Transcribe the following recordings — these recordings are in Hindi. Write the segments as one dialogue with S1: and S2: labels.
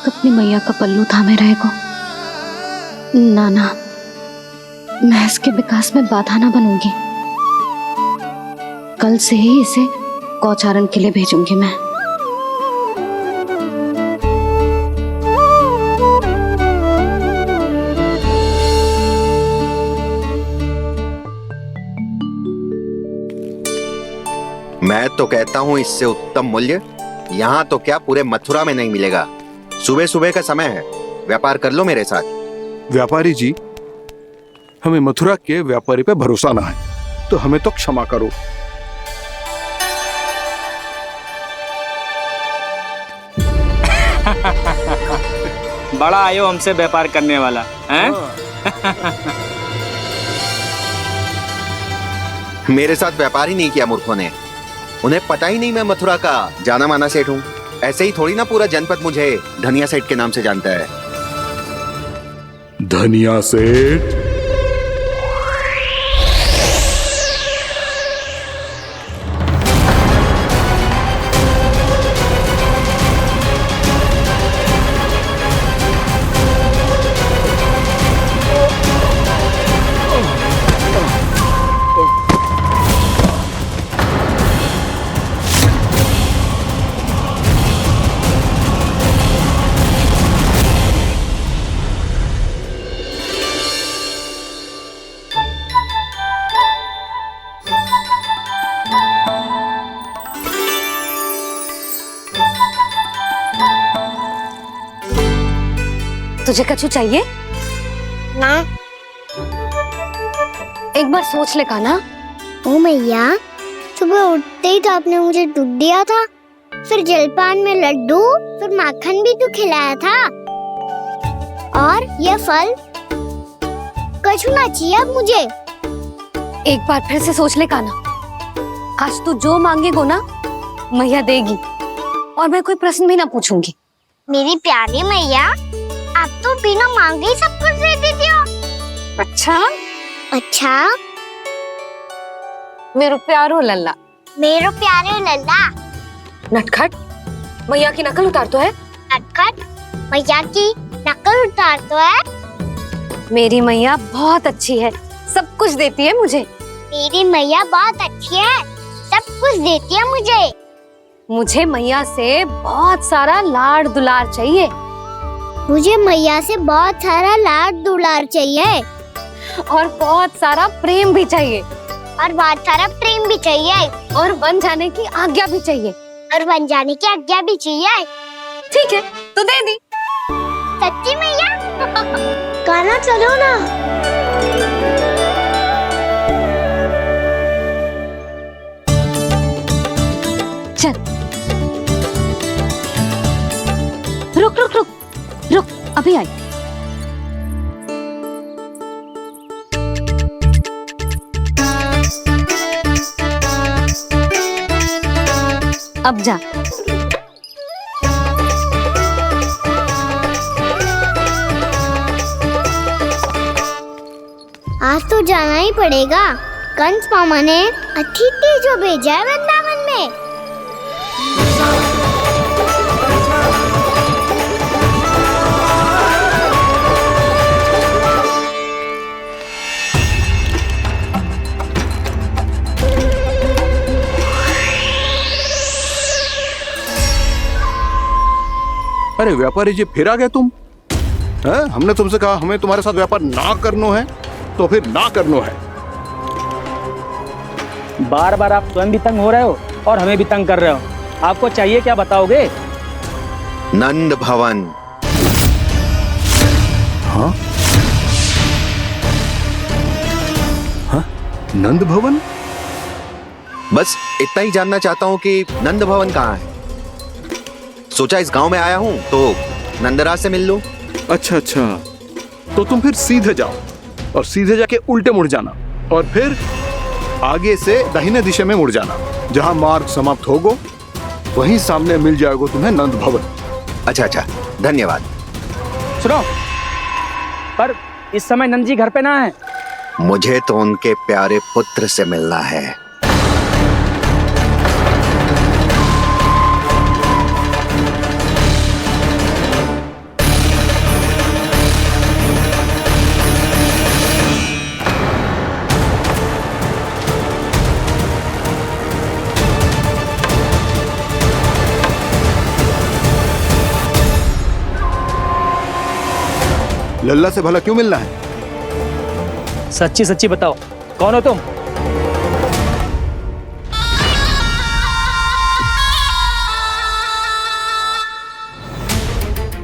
S1: तक अपनी मैया का पल्लू थामे रहेगा। ना, मैं इसके विकास में बाधा ना बनूंगी। कल से ही इसे गौचारण के लिए भेजूंगी मैं।
S2: मैं तो कहता हूँ इससे उत्तम मूल्य यहाँ तो क्या पूरे मथुरा में नहीं मिलेगा। सुबह सुबह का समय है, व्यापार कर लो मेरे साथ।
S3: व्यापारी जी, हमें मथुरा के व्यापारी पे भरोसा ना है, तो हमें तो क्षमा करो।
S4: बड़ा आयो हमसे व्यापार करने वाला हैं?
S2: मेरे साथ व्यापार ही नहीं किया मूर्खों ने। उन्हें पता ही नहीं मैं मथुरा का जाना माना सेठ हूँ। ऐसे ही थोड़ी ना पूरा जनपद मुझे धनिया सेठ के नाम से जानता है।
S3: धनिया सेठ?
S1: तुझे कछु चाहिए
S5: ना?
S1: एक बार सोच ले कान्हा।
S5: ओ मैया, सुबह उठते ही तो आपने मुझे दूध दिया था, फिर जलपान में लड्डू, फिर माखन भी तो खिलाया था। और ये फल कछु ना चाहिए अब मुझे।
S1: एक बार फिर से सोच ले कान्हा। आज तू जो मांगेगो ना मैया देगी, और मैं कोई प्रश्न भी ना पूछूंगी।
S5: मेरी प्यारी मैया, आप तो बिना मांगे ही सब कुछ दे देती हो। अच्छा
S1: मेरो प्यारो लल्ला।
S5: मेरो प्यारे लल्ला।
S1: नटखट, मैया की नकल उतार तो है।
S5: नटखट, मैया की नकल उतार तो है।
S1: मेरी मैया बहुत अच्छी है, सब कुछ देती है मुझे।
S5: मेरी मैया बहुत अच्छी है, सब कुछ देती है मुझे।
S1: मुझे मैया से बहुत सारा लाड़ दुलार चाहिए।
S5: मुझे मैया से बहुत सारा लाड दुलार चाहिए।
S1: और बहुत सारा प्रेम भी चाहिए।
S5: और बहुत सारा प्रेम भी चाहिए।
S1: और बन जाने की आज्ञा भी चाहिए।
S5: और बन जाने की आज्ञा भी चाहिए।
S1: ठीक है, तो दे दी।
S5: सच्ची मैया? कान्हा चलो ना।
S1: चल। रुक, अभी आई। अब जा।
S5: आज तो जाना ही पड़ेगा। कंस मामा ने अतिथि जो भेजा है वृंदावन में।
S3: अरे व्यापारी जी, फिर आ गए तुम? हमने तुमसे कहा हमें तुम्हारे साथ व्यापार ना करनो है, तो फिर ना करनो है।
S4: बार बार आप स्वयं भी तंग हो रहे हो और हमें भी तंग कर रहे हो। आपको चाहिए क्या बताओगे?
S2: नंद भवन।
S3: हाँ? हाँ? नंद भवन?
S2: बस इतना ही जानना चाहता हूँ कि नंद भवन कहाँ है। सोचा इस गांव में आया हूँ तो नंदराज से मिल लूं।
S3: अच्छा, तो तुम फिर सीधे जाओ और सीधे जाके उल्टे मुड़ जाना, और फिर आगे से दाहिने दिशा में मुड़ जाना। जहां मार्ग समाप्त होगो वहीं सामने मिल जाएगा तुम्हें नंद भवन।
S2: अच्छा, धन्यवाद।
S4: सुनो, पर इस समय नंद जी घर पे ना है।
S2: मुझे तो उनके प्यारे पुत्र से मिलना है।
S3: लल्ला से भला क्यों मिलना है?
S4: सच्ची सच्ची बताओ, कौन हो तुम?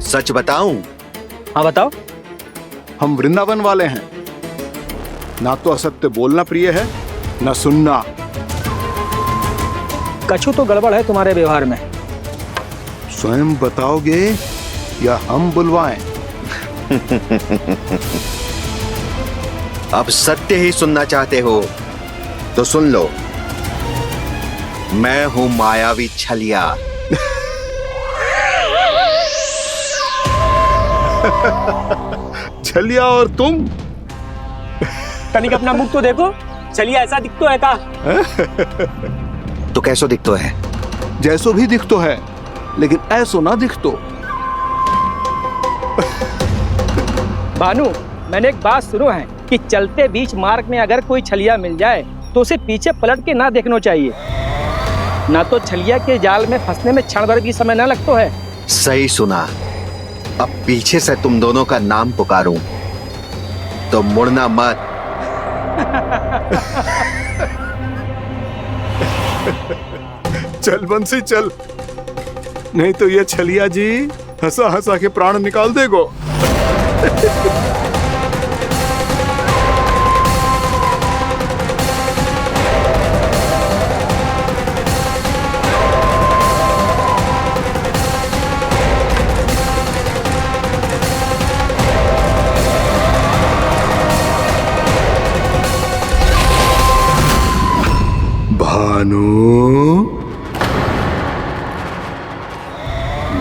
S2: सच बताऊं?
S4: हाँ बताओ।
S3: हम वृंदावन वाले हैं। ना तो असत्य बोलना प्रिय है, ना सुनना।
S4: कछु तो गड़बड़ है तुम्हारे व्यवहार में।
S3: स्वयं बताओगे या हम बुलवाएं?
S2: अब सत्य ही सुनना चाहते हो तो सुन लो। मैं हूं मायावी छलिया।
S3: छलिया और तुम?
S4: तनिक अपना मुख तो देखो, चलिए ऐसा दिखतो है का?
S2: तो कैसो दिखतो है?
S3: जैसो भी दिखतो है, लेकिन ऐसो ना दिखतो।
S4: भानु, मैंने एक बात सुनो है कि चलते बीच मार्ग में अगर कोई छलिया मिल जाए तो उसे पीछे पलट के ना देखना चाहिए, ना तो छलिया के जाल में फंसने में क्षण भर भी समय ना लगतो है।
S2: सही सुना। अब पीछे से तुम दोनों का नाम पुकारूं तो मुड़ना मत।
S3: चल बंसी चल, नहीं तो ये छलिया जी हंसा हंसा के प्राण निकाल देगो। भानु,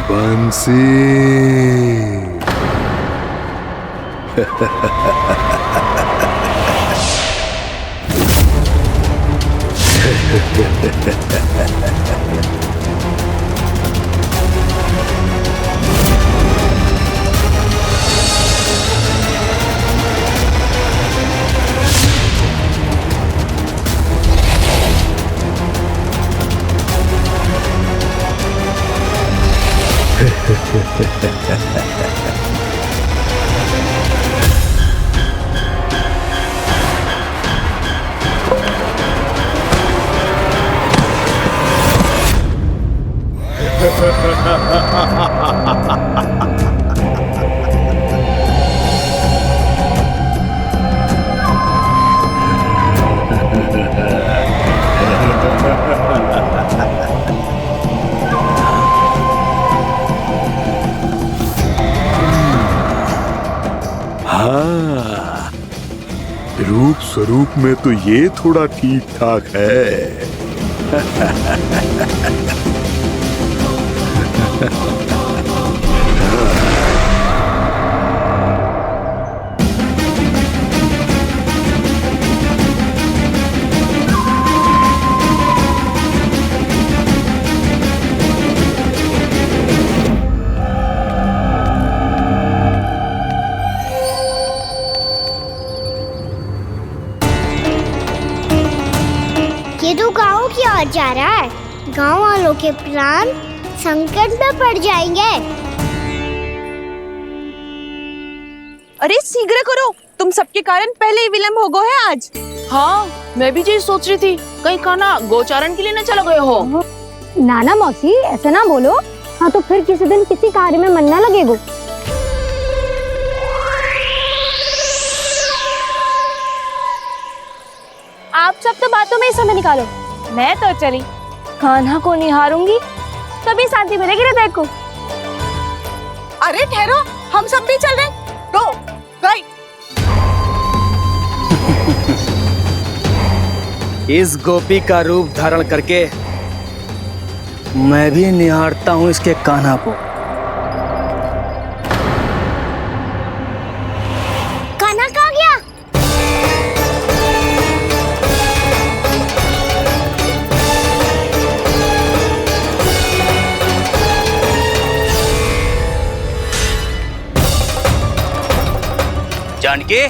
S3: बंसी। हाँ, रूप स्वरूप में तो ये थोड़ा ठीक ठाक है।
S5: ये तो गाँव की ओर जा रहा है। गाँव वालों के प्राण संकट में पड़ जाएंगे।
S6: अरे शीघ्र करो, तुम सबके कारण पहले ही विलम्ब हो गए है आज।
S7: हाँ, मैं भी यही सोच रही थी, कहीं खाना गोचारण के लिए न चले गए हो।
S1: नाना मौसी ऐसे ना बोलो। हाँ तो फिर किसी दिन किसी कार्य में मन ना लगेगा।
S6: आप सब तो बातों में ही समय निकालो। मैं तो चली कान्हा को निहारूंगी, तभी शांति मिलेगी हृदय को। अरे ठहरो, हम सब भी चल रहे। तो गई।
S4: इस गोपी का रूप धारण करके मैं भी निहारता हूँ इसके कान्हा को।
S5: कान्हा कहाँ गया?
S4: जानकी,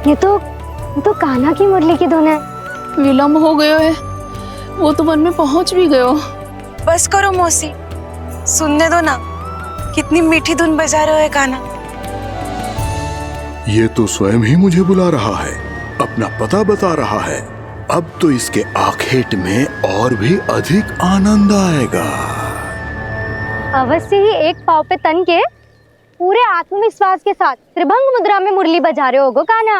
S1: ये तो कान्हा की मुरली की धुन है।
S7: विलम्ब हो गयो है, वो तो वन में पहुंच भी गयो।
S6: बस करो मौसी, सुनने दो ना, कितनी मीठी धुन बजा रहे हो कान्हा।
S3: ये तो स्वयं ही मुझे बुला रहा है, अपना पता बता रहा है। अब तो इसके आखेट में और भी अधिक आनंद आएगा।
S1: अवश्य ही एक पाँव पे तन के पूरे आत्मविश्वास के साथ त्रिभंग मुद्रा में मुरली बजा रहे होगो कान्हा।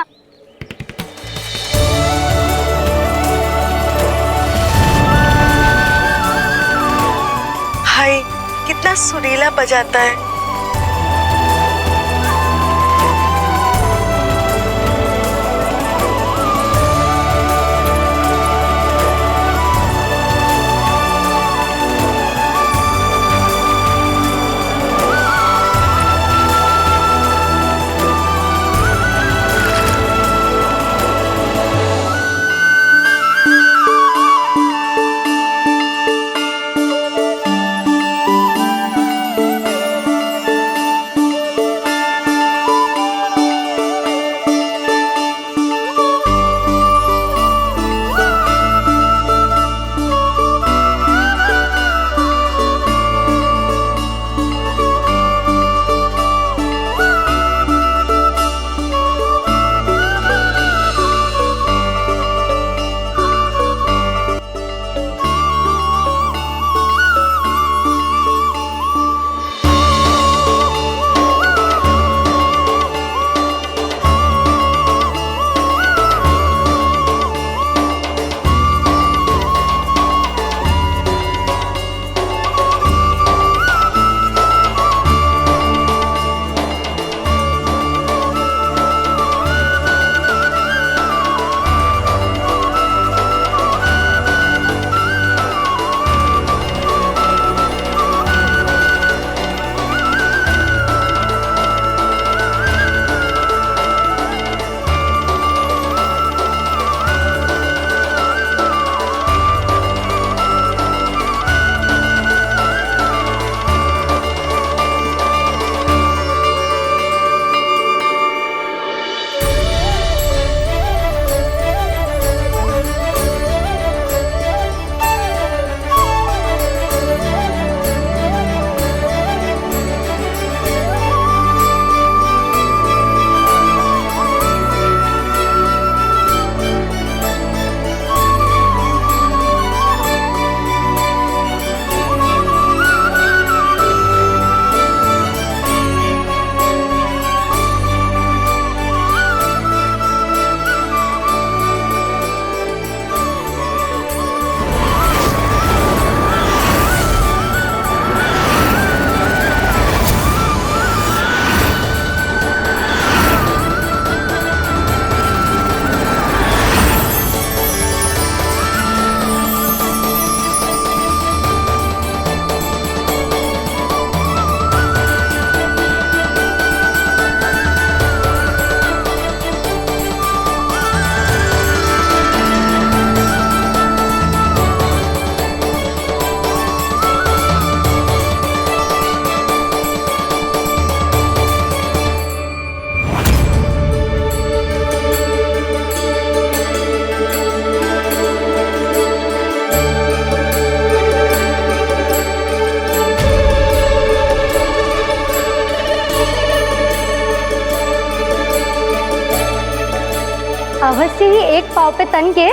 S6: हाय, कितना सुरीला बजाता है।
S1: अवश्य ही एक पाँव पे तन के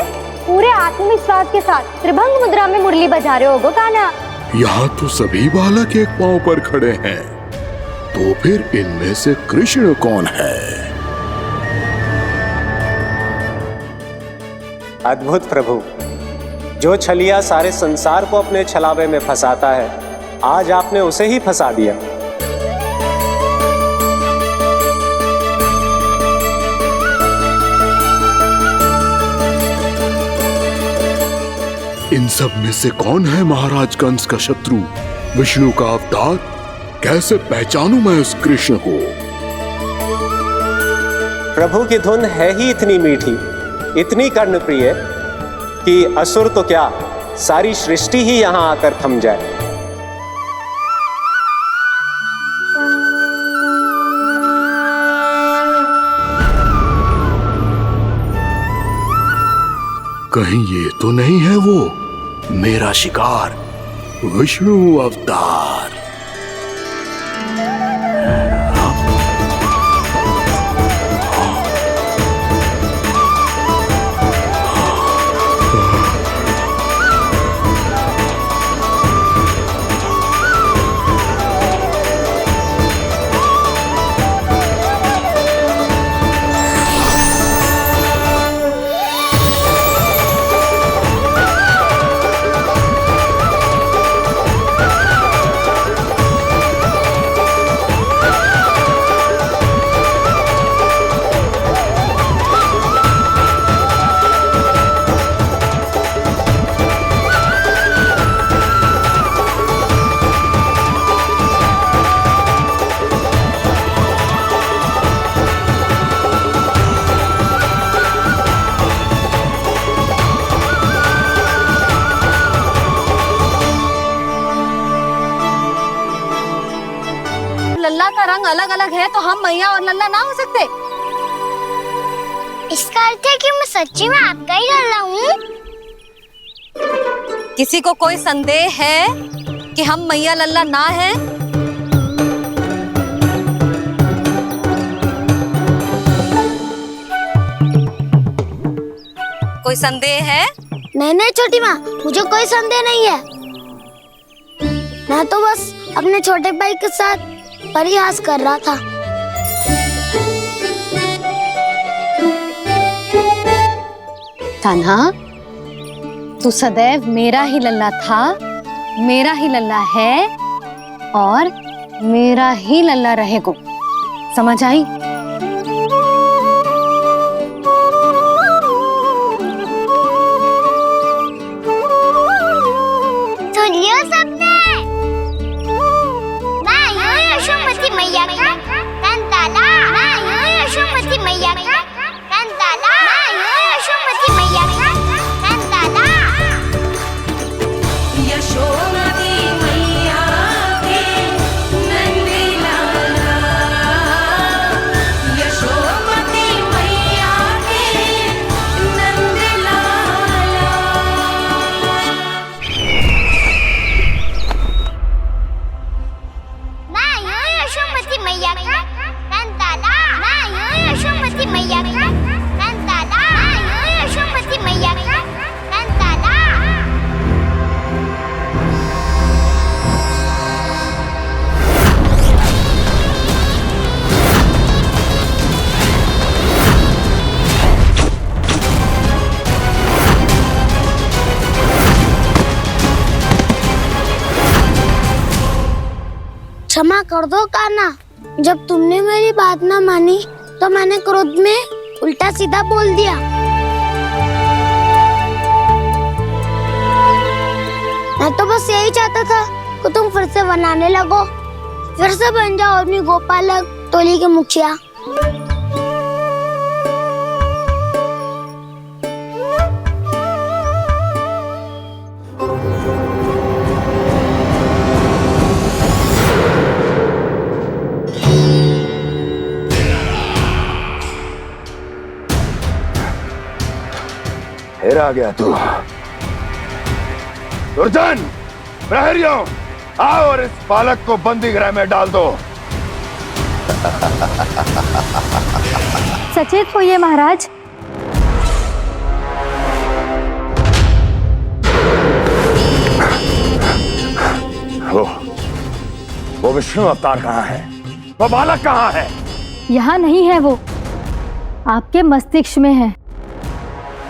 S1: पूरे आत्मविश्वास के साथ त्रिभंग मुद्रा में मुरली बजा रहे होगो कान्हा।
S3: यहाँ तो सभी बालक एक पांव पर खड़े हैं, तो फिर इनमें से कृष्ण कौन है?
S8: अद्भुत प्रभु, जो छलिया सारे संसार को अपने छलावे में फंसाता है, आज आपने उसे ही फंसा दिया।
S3: इन सब में से कौन है महाराज कंस का शत्रु, विष्णु का अवतार? कैसे पहचानूं मैं उस कृष्ण को?
S8: प्रभु की धुन है ही इतनी मीठी, इतनी कर्णप्रिय कि असुर तो क्या, सारी सृष्टि ही यहां आकर थम जाए।
S3: कहीं ये तो नहीं है वो मेरा शिकार विष्णु अवतार?
S1: लल्ला का रंग अलग अलग है तो हम मैया और लल्ला ना हो सकते?
S5: इसका अर्थ है कि मैं सच्ची में आपका ही लल्ला हूँ?
S1: किसी को कोई संदेह है कि हम मैया लल्ला ना हैं? कोई संदेह है?
S5: नहीं छोटी माँ, मुझे कोई संदेह नहीं है। मैं तो बस अपने छोटे भाई के साथ परिहास कर रहा था।
S1: कान्हा, तू सदैव मेरा ही लल्ला था, मेरा ही लल्ला है और मेरा ही लल्ला रहेगा। समझ आई?
S5: सुनियो सबने, मैं हूँ यशोमती मैया का कंताला। मैं हूँ यशोमती मैया का कंताला। मैं हूँ यशोमती मैया का कंताला।
S9: यशोमती मैया के नंदी लाला, यशोमती मैया के नंदी लाला।
S5: मैं हूँ यशोमती मैया का कंताला। मैं हूँ यशोमती मैया का कंताला। मैं हूँ यशोमती मैया का कंताला। क्षमा कर दो कान्हा, जब तुमने मेरी बात ना मानी तो मैंने क्रोध में उल्टा सीधा बोल दिया। मैं तो बस यही चाहता था कि तुम फिर से बनाने लगो, फिर से बन जाओ अपनी गोपालक टोली के मुखिया।
S3: फिर आ गया तू। दुर्जन, प्रहरियों, आओ और इस बालक को बंदी गृह में डाल दो।
S1: सचेत होइए महाराज।
S3: वो विष्णु अवतार कहाँ है? वो बालक कहाँ है?
S10: यहाँ नहीं है वो, आपके मस्तिष्क में है।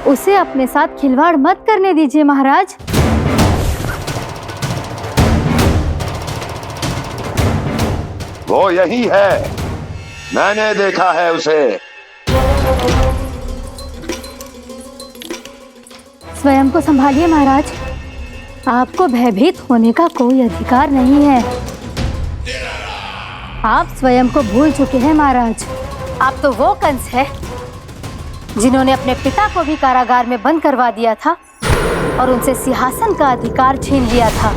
S10: उसे अपने साथ खिलवाड़ मत करने दीजिए महाराज।
S3: वो यही है, मैंने देखा है उसे।
S10: स्वयं को संभालिए महाराज, आपको भयभीत होने का कोई अधिकार नहीं है। आप स्वयं को भूल चुके हैं महाराज। आप तो वो कंस है जिन्होंने अपने पिता को भी कारागार में बंद करवा दिया था और उनसे सिंहासन का अधिकार छीन लिया था।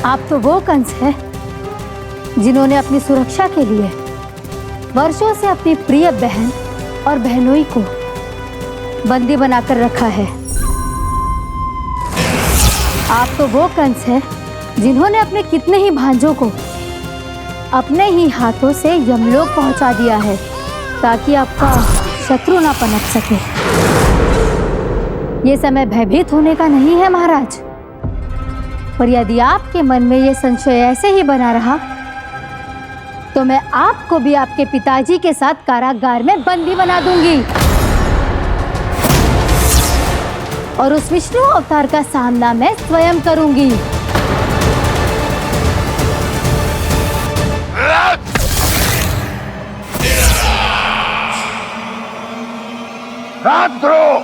S10: आप तो वो कंस है जिन्होंने अपनी सुरक्षा के लिए वर्षों से अपनी प्रिय बहन और बहनोई को बंदी बनाकर रखा है। आप तो वो कंस हैं जिन्होंने अपने कितने ही भांजों को अपने ही हाथों से यमलोक पहुंचा दिया है ताकि आपका शत्रु ना पनप सके। ये समय भयभीत होने का नहीं है महाराज, पर यदि आपके मन में ये संशय ऐसे ही बना रहा तो मैं आपको भी आपके पिताजी के साथ कारागार में बंदी बना दूंगी और उस विष्णु अवतार का सामना मैं स्वयं करूंगी।
S11: राजद्रोह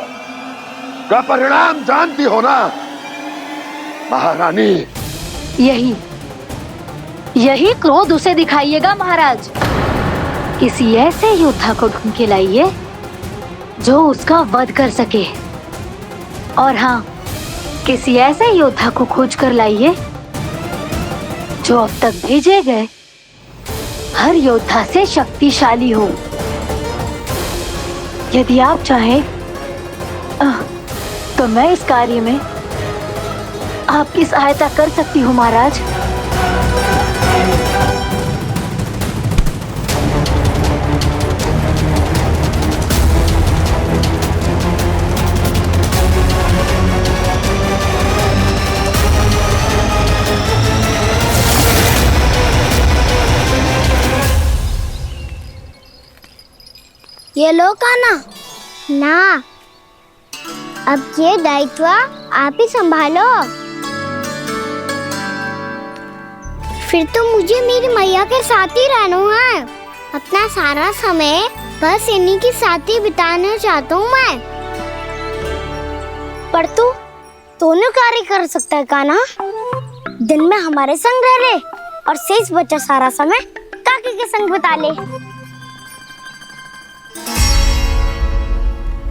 S11: का परिणाम जानती हो ना महारानी?
S10: यही क्रोध उसे दिखाइएगा महाराज। किसी ऐसे योद्धा को ढूंढ के लाइए जो उसका वध कर सके, और हाँ, किसी ऐसे योद्धा को खोज कर लाइए जो अब तक भेजे गए हर योद्धा से शक्तिशाली हो। यदि आप चाहें तो मैं इस कार्य में आपकी सहायता कर सकती हूँ महाराज।
S5: ये लो कान्हा। ना, अब ये दायित्व आप ही संभालो। फिर तो मुझे मेरी मैया के साथ ही रहना है। अपना सारा समय बस इन्हीं के साथ ही बिताना चाहता हूँ मैं। पर तू दोनों कार्य कर सकता है कान्हा। दिन में हमारे संग रह ले और शेष बचा सारा समय काकी के संग बिता ले।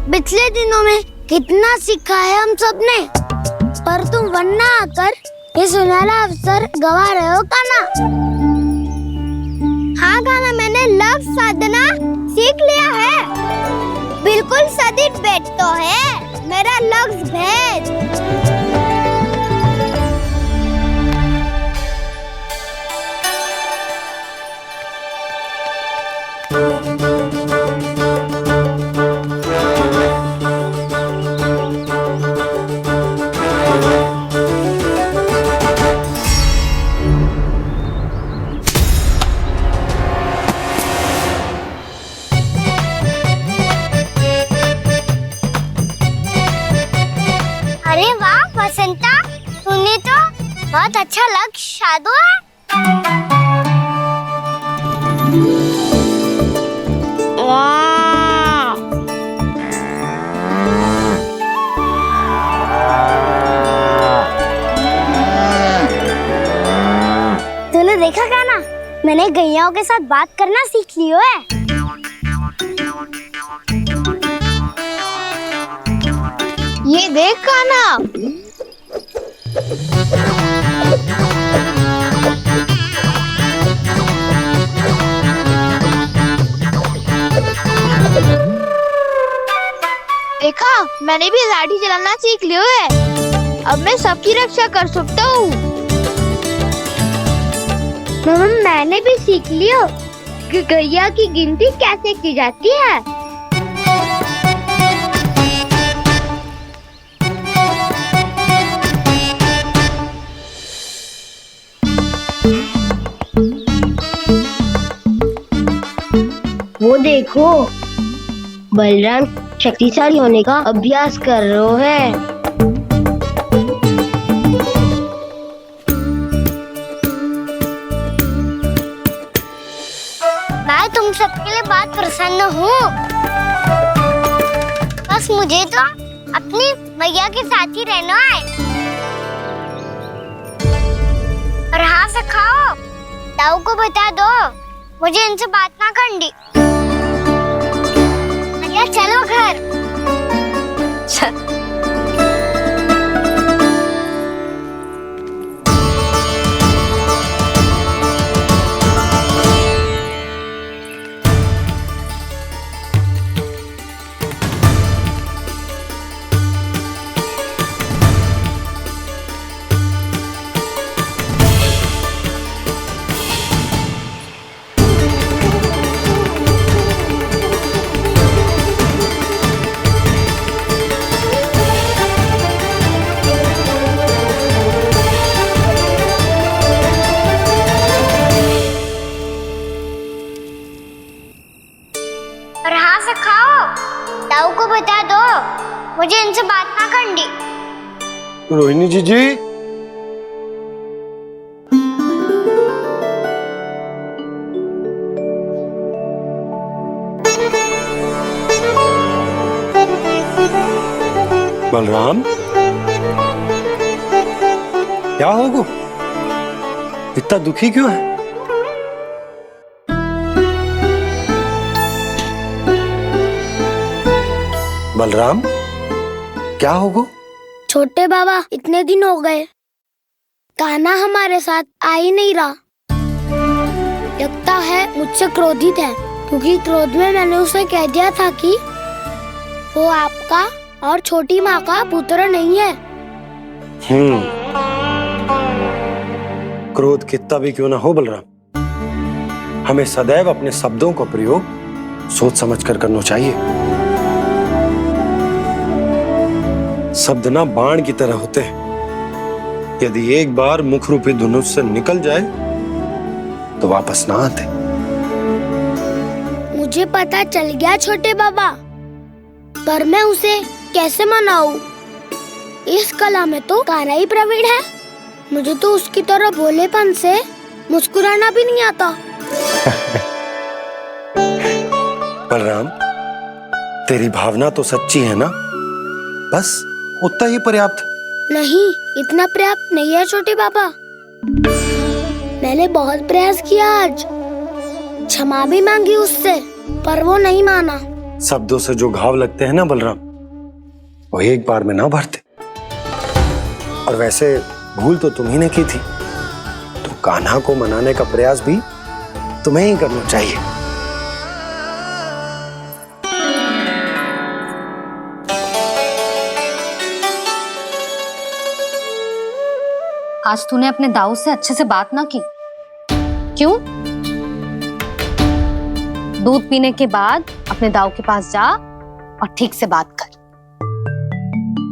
S5: पिछले दिनों में कितना सीखा है हम सबने, पर तुम वरना आकर ये सुनहरा अवसर गवा रहे हो कान्हा। हाँ कान्हा, मैंने लव साधना सीख लिया है। बिल्कुल सदित भेद तो है मेरा लफ्ज भेद। अरे वाह वसंता, तूने तो बहुत अच्छा लक्ष्य साधा है। तूने देखा कान्हा, मैंने गैयाओं के साथ बात करना सीख लियो है।
S6: ये देख कान्हा, देखा मैंने भी लाठी चलाना सीख लियो है। अब मैं सबकी रक्षा कर सकता हूँ।
S5: मैंने भी सीख लियो कि गैया की गिनती कैसे की जाती है। वो देखो, बलराम शक्तिशाली होने का अभ्यास कर रहे है। मैं तुम सबके लिए बात प्रसन्न हूँ। बस मुझे तो अपनी मैया के साथ ही रहना है। और हाँ से खाओ, ताऊ को बता दो मुझे इनसे बात ना करनी। चलो घर। और हाँ से खाओ। ताऊ को बता दो मुझे इनसे बात ना करनी।
S11: रोहिणी जी
S8: बलराम, क्या होगा? इतना दुखी क्यों है? बलराम, क्या होगा?
S5: छोटे बाबा, इतने दिन हो गए कान्हा हमारे साथ आ ही नहीं रहा। लगता है मुझसे क्रोधित है, क्योंकि क्रोध में मैंने उसे कह दिया था कि वो आपका और छोटी माँ का पुत्र नहीं है।
S8: क्रोध कितना भी क्यों ना हो बलराम, हमें सदैव अपने शब्दों का प्रयोग सोच समझकर करना चाहिए। शब्द ना बाण की तरह होते हैं, यदि एक बार मुख रूपी धनुष से निकल जाए तो वापस ना आते।
S5: मुझे पता चल गया छोटे बाबा, पर मैं उसे कैसे मनाऊं? इस कला में तो कान्हा ही प्रवीण है। मुझे तो उसकी तरह भोलेपन से मुस्कुराना भी नहीं आता।
S8: बलराम, तेरी भावना तो सच्ची है ना, बस उतना ही पर्याप्त।
S5: नहीं, इतना पर्याप्त नहीं है छोटे बाबा। मैंने बहुत प्रयास किया आज, क्षमा भी मांगी उससे, पर वो नहीं माना।
S8: शब्दों से जो घाव लगते हैं ना बलराम, वो एक बार में ना भरते। और वैसे भूल तो तुम्ही ने की थी, तो कान्हा को मनाने का प्रयास भी तुम्हें ही करना चाहिए।
S1: आज तूने अपने दाऊ से अच्छे से बात ना की, क्यों? दूध पीने के बाद अपने दाऊ के पास जा और ठीक से बात कर।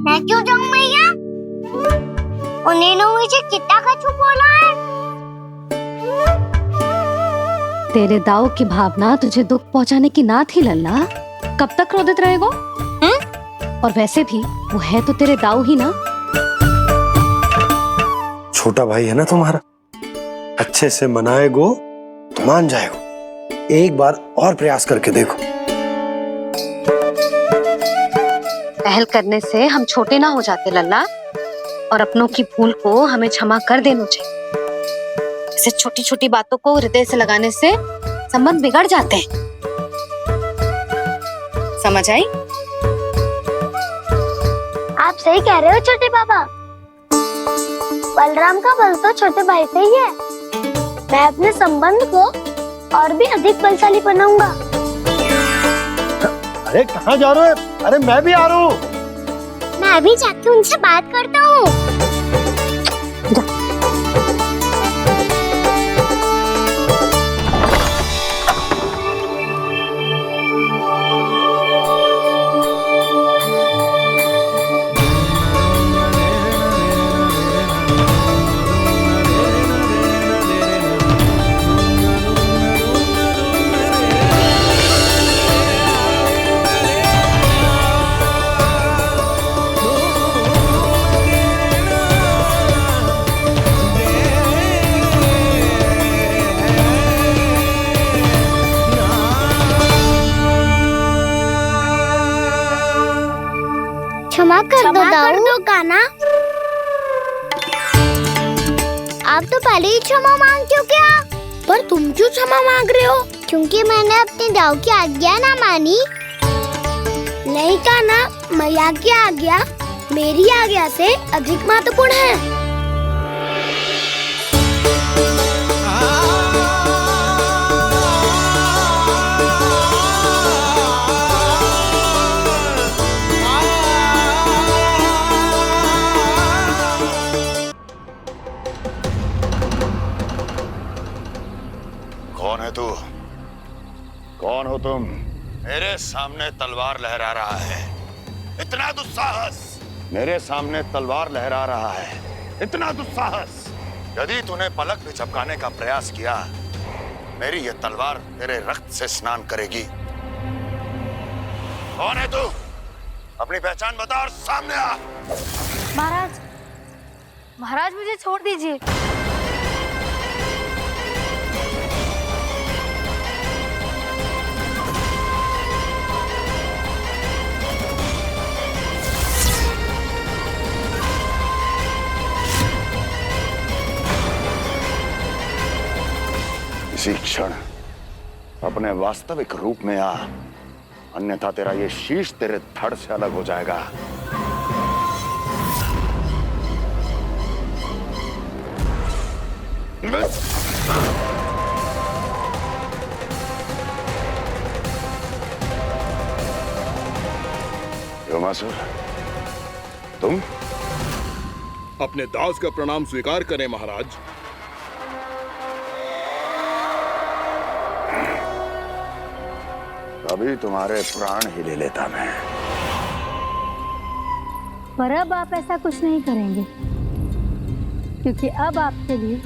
S5: मैं क्यों जाऊं मैया? उन्होंने मुझे कितना कछु बोला है।
S1: तेरे दाऊ की भावना तुझे दुख पहुंचाने की ना थी लल्ला। कब तक क्रोधित रहेगो? और वैसे भी वो है तो तेरे दाऊ ही ना।
S8: छोटा भाई है ना तुम्हारा, अच्छे से मनाएगो तो मान जाएगो। एक बार और प्रयास करके देखो।
S1: पहल करने से हम छोटे ना हो जाते लल्ला, और अपनों की भूल को हमें क्षमा कर देना चाहिए। ऐसे छोटी छोटी बातों को हृदय से लगाने से संबंध बिगड़ जाते हैं। समझ आई?
S5: आप सही कह रहे हो छोटे बाबा। बलराम का बल तो छोटे भाई से ही है। मैं अपने संबंध को और भी अधिक बलशाली बनाऊंगा।
S11: अरे कहाँ जा रहे हो? अरे मैं भी आ रहा हूँ।
S5: मैं अभी जाके उनसे बात करता हूँ। क्षमा कर दो कान्हा। आप तो पहले ही क्षमा मांगते हो क्या? पर तुम क्यों क्षमा मांग रहे हो? क्योंकि मैंने अपने दाऊ की आज्ञा ना मानी। नहीं कान्हा, मैया की आज्ञा मेरी आज्ञा से अधिक महत्वपूर्ण है।
S11: कौन है तू? कौन हो तुम? मेरे सामने तलवार लहरा रहा है। इतना दुस्साहस! मेरे सामने तलवार लहरा रहा है। इतना दुस्साहस! यदि तूने पलक भी झपकाने का प्रयास किया, मेरी यह तलवार तेरे रक्त से स्नान करेगी। कौन है तू? अपनी पहचान बता और सामने आ।
S10: महाराज, महाराज मुझे छोड़ दीजिए।
S11: इसी क्षण अपने वास्तविक रूप में आ, अन्यथा तेरा ये शीश तेरे धड़ से अलग हो जाएगा। व्योमासुर, तुम?
S3: अपने दास का प्रणाम स्वीकार करें महाराज।
S11: अभी तुम्हारे प्राण ही ले लेता मैं।
S10: पर अब आप ऐसा कुछ नहीं करेंगे, क्योंकि अब आपके लिए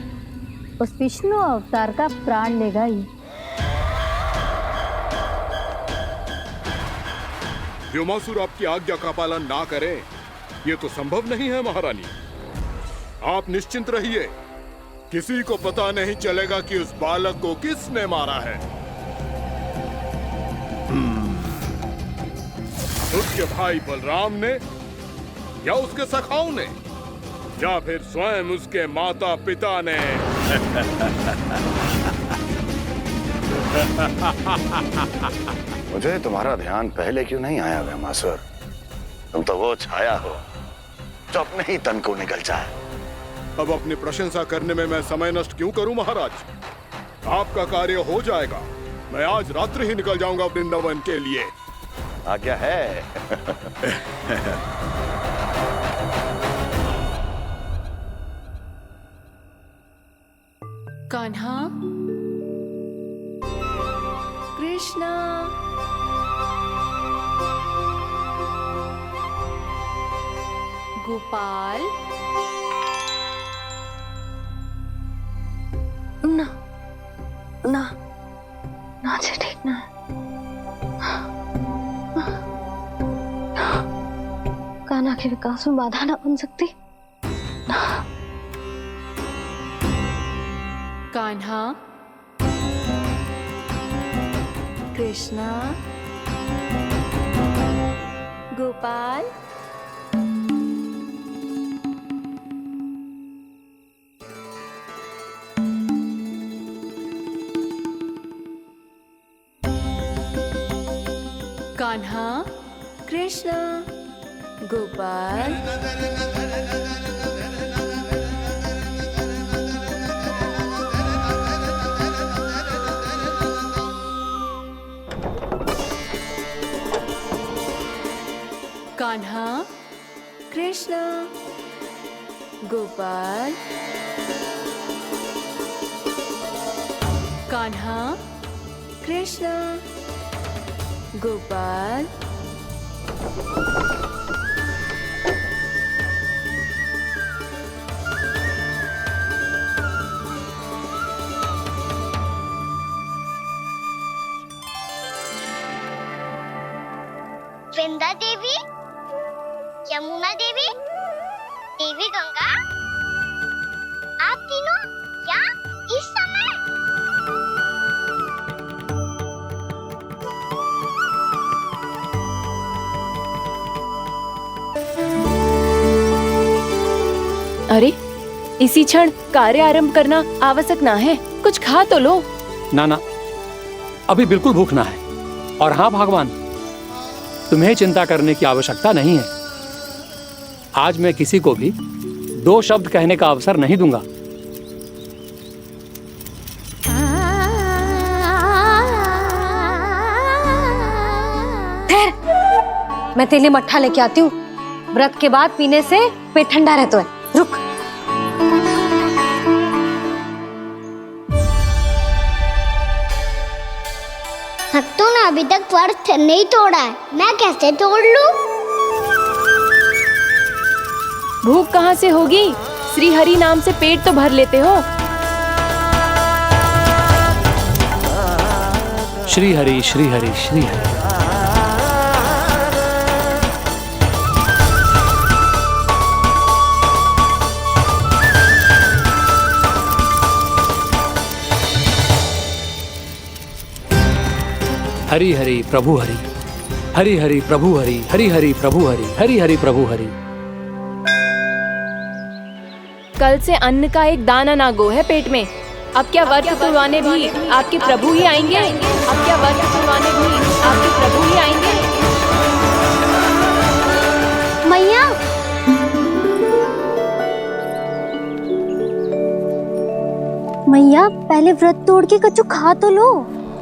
S10: उस विष्णु अवतार का प्राण लेगा ही।
S3: व्योमासुर आपकी आज्ञा का पालन ना करे, ये तो संभव नहीं है महारानी। आप निश्चिंत रहिए, किसी को पता नहीं चलेगा कि उस बालक को किसने मारा है। उसके भाई बलराम ने, या उसके सखाओं ने, या फिर स्वयं उसके माता पिता ने।
S11: मुझे तुम्हारा ध्यान पहले क्यों नहीं आया व्योमासुर? तुम तो वो छाया हो जो अपने ही तन को निगल जाए।
S3: अब अपनी प्रशंसा करने में मैं समय नष्ट क्यों करूं महाराज? आपका कार्य हो जाएगा। मैं आज रात्रि ही निकल जाऊंगा वृंदावन के लिए।
S11: आज्ञा है।
S7: कान्हा, कृष्णा, गोपाल।
S1: ना ना ना जी, ठीक ना। कान्हा के विकास में बाधा ना बन सकती।
S7: कान्हा, कृष्णा, गोपाल। कान्हा, कृष्णा, गोपाल। कान्हा, कृष्णा, गोपाल। कान्हा, कृष्णा, गोपाल।
S5: वृंदा देवी, यमुना देवी, देवी गंगा, आप तीनों यहाँ इस समय?
S7: अरे, इसी क्षण कार्य आरंभ करना आवश्यक ना है। कुछ खा तो लो।
S4: ना ना, अभी बिल्कुल भूख ना है। और हाँ भगवान, तुम्हें चिंता करने की आवश्यकता नहीं है। आज मैं किसी को भी 2 शब्द कहने का अवसर नहीं दूंगा।
S1: ठहर, मैं तेरे लिए मट्ठा लेके आती हूँ। व्रत के बाद पीने से पेट ठंडा रहता है। रुक।
S5: भक्तों ने अभी तक व्रत नहीं तोड़ा है, मैं कैसे तोड़ लूं?
S7: भूख कहाँ से होगी? श्री हरि नाम से पेट तो भर लेते हो।
S4: श्री हरि, श्री हरि, श्री हरि।
S12: हरि हरि प्रभु हरि, हरि हरि प्रभु हरि, हरि हरि प्रभु हरि, हरि हरि प्रभु हरि।
S7: कल से अन्न का एक दाना ना गो है पेट में। अब क्या व्रत तुड़वाने भी आपके प्रभु ही आएंगे? अब क्या व्रत तुड़वाने भी आपके प्रभु ही आएंगे?
S5: मैया, मैया पहले व्रत तोड़ के कच्चू खा तो लो।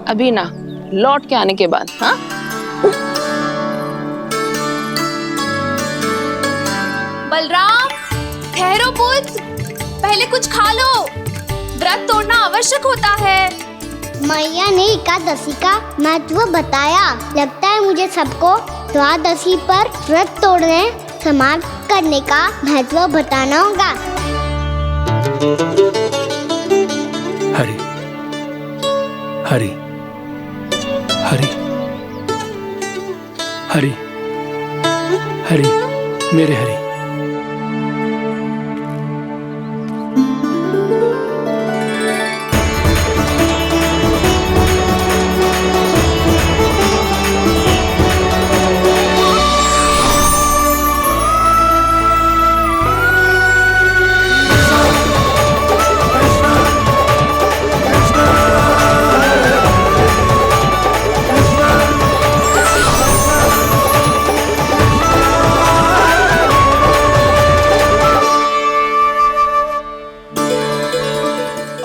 S6: अभी ना, लौट के आने के बाद। हाँ,
S7: बलराम, ठहरो पुत्र, पहले कुछ खा लो। व्रत तोड़ना आवश्यक होता है।
S5: मैया ने एकादशी का महत्व बताया। लगता है मुझे सबको द्वादशी पर व्रत तोड़ने समाप्त करने का महत्व बताना होगा।
S12: हरि हरि हरि हरि हरि, मेरे हरि।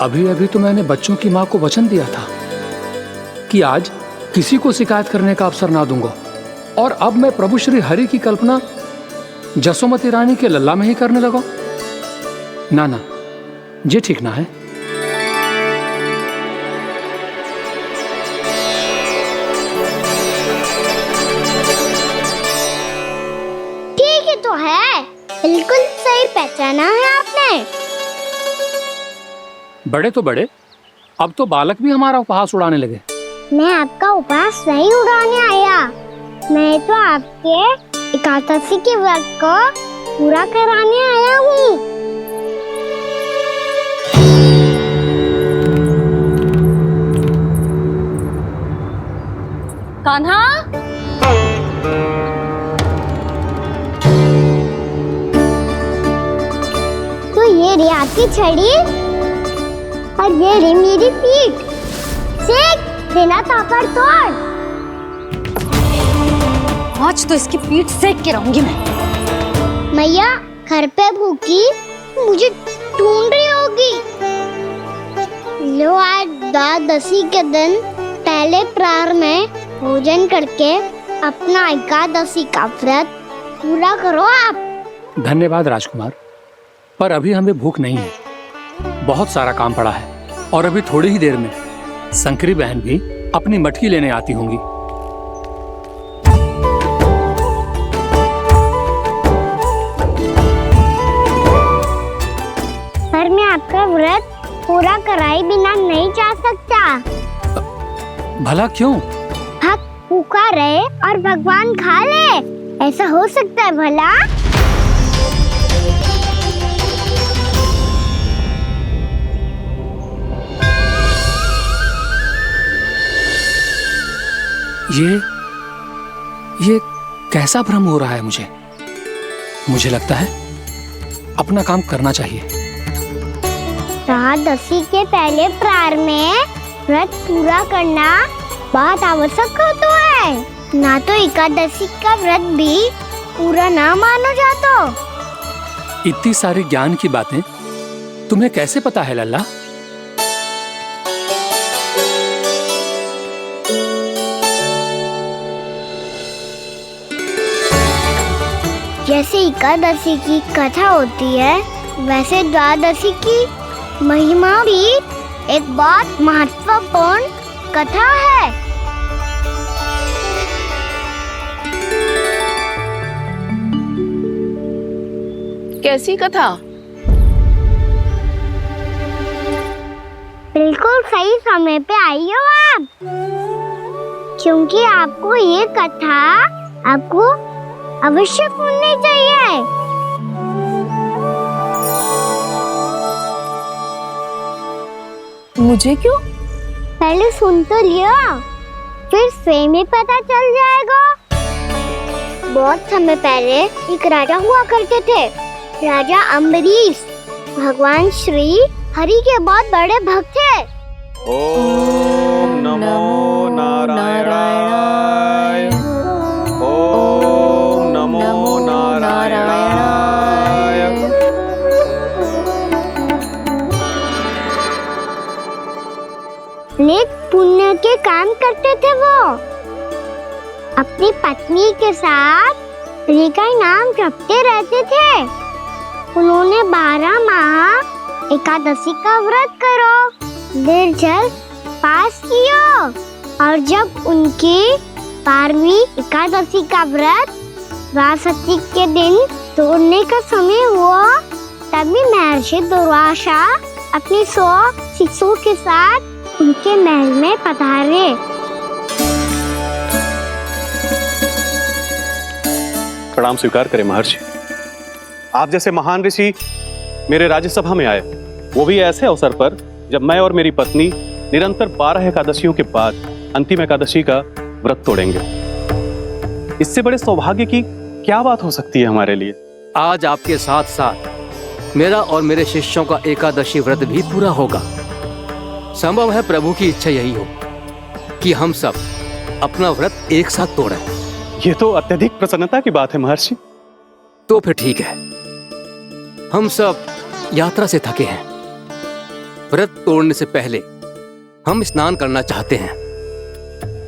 S12: अभी अभी तो मैंने बच्चों की माँ को वचन दिया था कि आज किसी को शिकायत करने का अवसर ना दूंगा, और अब मैं प्रभु श्री हरि की कल्पना जसोमती रानी के लल्ला में ही करने लगा। ना ना, ये ठीक ना है।
S5: ठीक ही तो है, बिल्कुल सही पहचाना है आपने।
S12: बड़े तो बड़े, अब तो बालक भी हमारा उपहास उड़ाने लगे।
S5: मैं आपका उपहास नहीं उड़ाने आया, मैं तो आपके एकादशी के व्रत को पूरा कराने आया हूँ।
S6: कान्हा,
S5: तो ये रे आपकी छड़ी और ये रे मेरी पीठ। सेक देना ताकत तोड़।
S1: आज तो इसकी पीठ सेक के रहूंगी मैं।
S5: मैया घर पे भूखी मुझे ढूंढ रही होगी। लो, आज द्वादशी के दिन पहले प्रहर में भोजन करके अपना एकादशी का व्रत पूरा करो आप।
S12: धन्यवाद राजकुमार, पर अभी हमें भूख नहीं है। बहुत सारा काम पड़ा है, और अभी थोड़ी ही देर में शंकरी बहन भी अपनी मटकी लेने आती होंगी।
S5: पर मैं आपका व्रत पूरा कराए बिना नहीं जा सकता।
S12: भला क्यों?
S5: भक्त भूखा रहे और भगवान खा ले, ऐसा हो सकता है भला?
S12: ये कैसा भ्रम हो रहा है मुझे? मुझे लगता है अपना काम करना चाहिए।
S5: द्वादशी के पहले प्रहर में व्रत पूरा करना बहुत आवश्यक होता है। ना तो एकादशी का व्रत भी पूरा ना मानो जातो।
S12: इतनी सारी ज्ञान की बातें तुम्हें कैसे पता है लल्ला?
S5: जैसे एकादशी की कथा होती है, वैसे द्वादशी की महिमा भी एक बहुत महत्वपूर्ण कथा है।
S6: कैसी कथा?
S5: बिल्कुल सही समय पे आई हो आप, क्योंकि आपको ये कथा आपको अवश्य सुननी चाहिए।
S6: मुझे क्यों?
S5: पहले सुन तो लियो। फिर स्वयं ही पता चल जाएगा। बहुत समय पहले एक राजा हुआ करते थे, राजा अम्बरीश। भगवान श्री हरि के बहुत बड़े भक्त थे।
S13: ओम नमो नारायणाय। ओम नमो नारायणाय।
S5: नेक पुण्य के काम करते थे वो। अपनी पत्नी के साथ हरि का नाम जपते रहते थे। उन्होंने 12 माह एकादशी का व्रत करो निर्जल पास किया, और जब उनकी 12वीं एकादशी का व्रत द्वादशी के दिन तोड़ने का समय हुआ, तभी महर्षि दुर्वासा अपनी 100 शिष्यों के साथ उनके महल में पधारे।
S13: प्रणाम स्वीकार करें महर्षि। आप जैसे महान ऋषि मेरे राज्यसभा में आए, वो भी ऐसे अवसर पर जब मैं और मेरी पत्नी निरंतर 12 एकादशियों के बाद अंतिम एकादशी का व्रत तोड़ेंगे। इससे बड़े सौभाग्य की क्या बात हो सकती है हमारे लिए।
S14: आज आपके साथ साथ मेरा और मेरे शिष्यों का एकादशी व्रत भी पूरा होगा। संभव है प्रभु की इच्छा यही हो कि हम सब अपना व्रत एक साथ तोड़ें।
S13: ये तो अत्यधिक प्रसन्नता की बात है महर्षि।
S14: तो फिर ठीक है, हम सब यात्रा से थके हैं। व्रत तोड़ने से पहले हम स्नान करना चाहते हैं।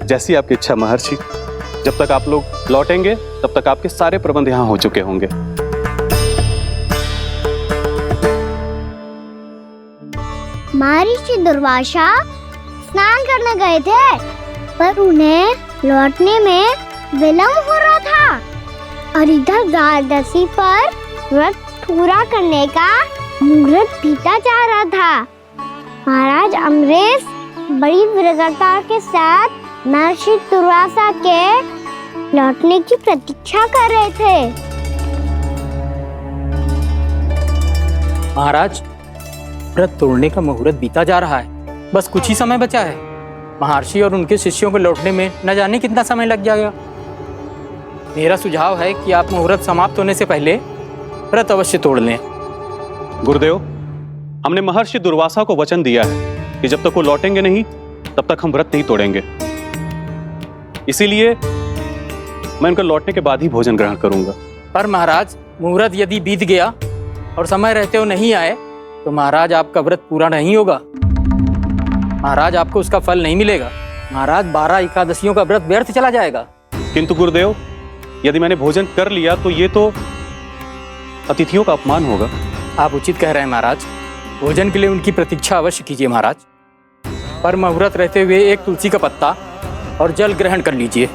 S13: जैसी आपकी इच्छा महर्षि। जब तक आप लोग लौटेंगे तब तक आपके सारे प्रबंध यहाँ हो चुके होंगे।
S5: महर्षि दुर्वासा स्नान करने गए थे, पर उन्हें लौटने में विलंब हो रहा था, और इधर द्वादशी पर व्रत पूरा करने का मुहूर्त बीता जा रहा था। महाराज अम्बरीश बड़ी विरक्ता के साथ महर्षि दुर्वासा के लौटने की प्रतीक्षा कर रहे थे।
S4: महाराज, व्रत तोड़ने का मुहूर्त बीता जा रहा है। बस कुछ ही समय बचा है। महर्षि और उनके शिष्यों को लौटने में न जाने कितना समय लग जाएगा। मेरा सुझाव है कि आप मुहूर्त समाप्त होने से पहले व्रत अवश्य तोड़ लें।
S13: गुरुदेव, हमने महर्षि दुर्वासा को वचन दिया है कि जब तक वो लौटेंगे नहीं तब तक हम व्रत नहीं तोड़ेंगे। इसीलिए मैं उनका लौटने के बाद ही भोजन ग्रहण करूंगा।
S4: पर महाराज, मुहूर्त यदि बीत गया और समय रहते हो नहीं आए तो महाराज आपका व्रत पूरा नहीं होगा। महाराज, आपको उसका फल नहीं मिलेगा। महाराज, 12 एकादशियों का व्रत व्यर्थ चला जाएगा।
S13: किंतु गुरुदेव, यदि मैंने भोजन कर लिया तो ये तो अतिथियों का अपमान होगा।
S4: आप उचित कह रहे हैं महाराज। भोजन के लिए उनकी प्रतीक्षा अवश्य कीजिए महाराज। पर मुहूर्त रहते हुए एक तुलसी का पत्ता और जल ग्रहण कर लीजिए।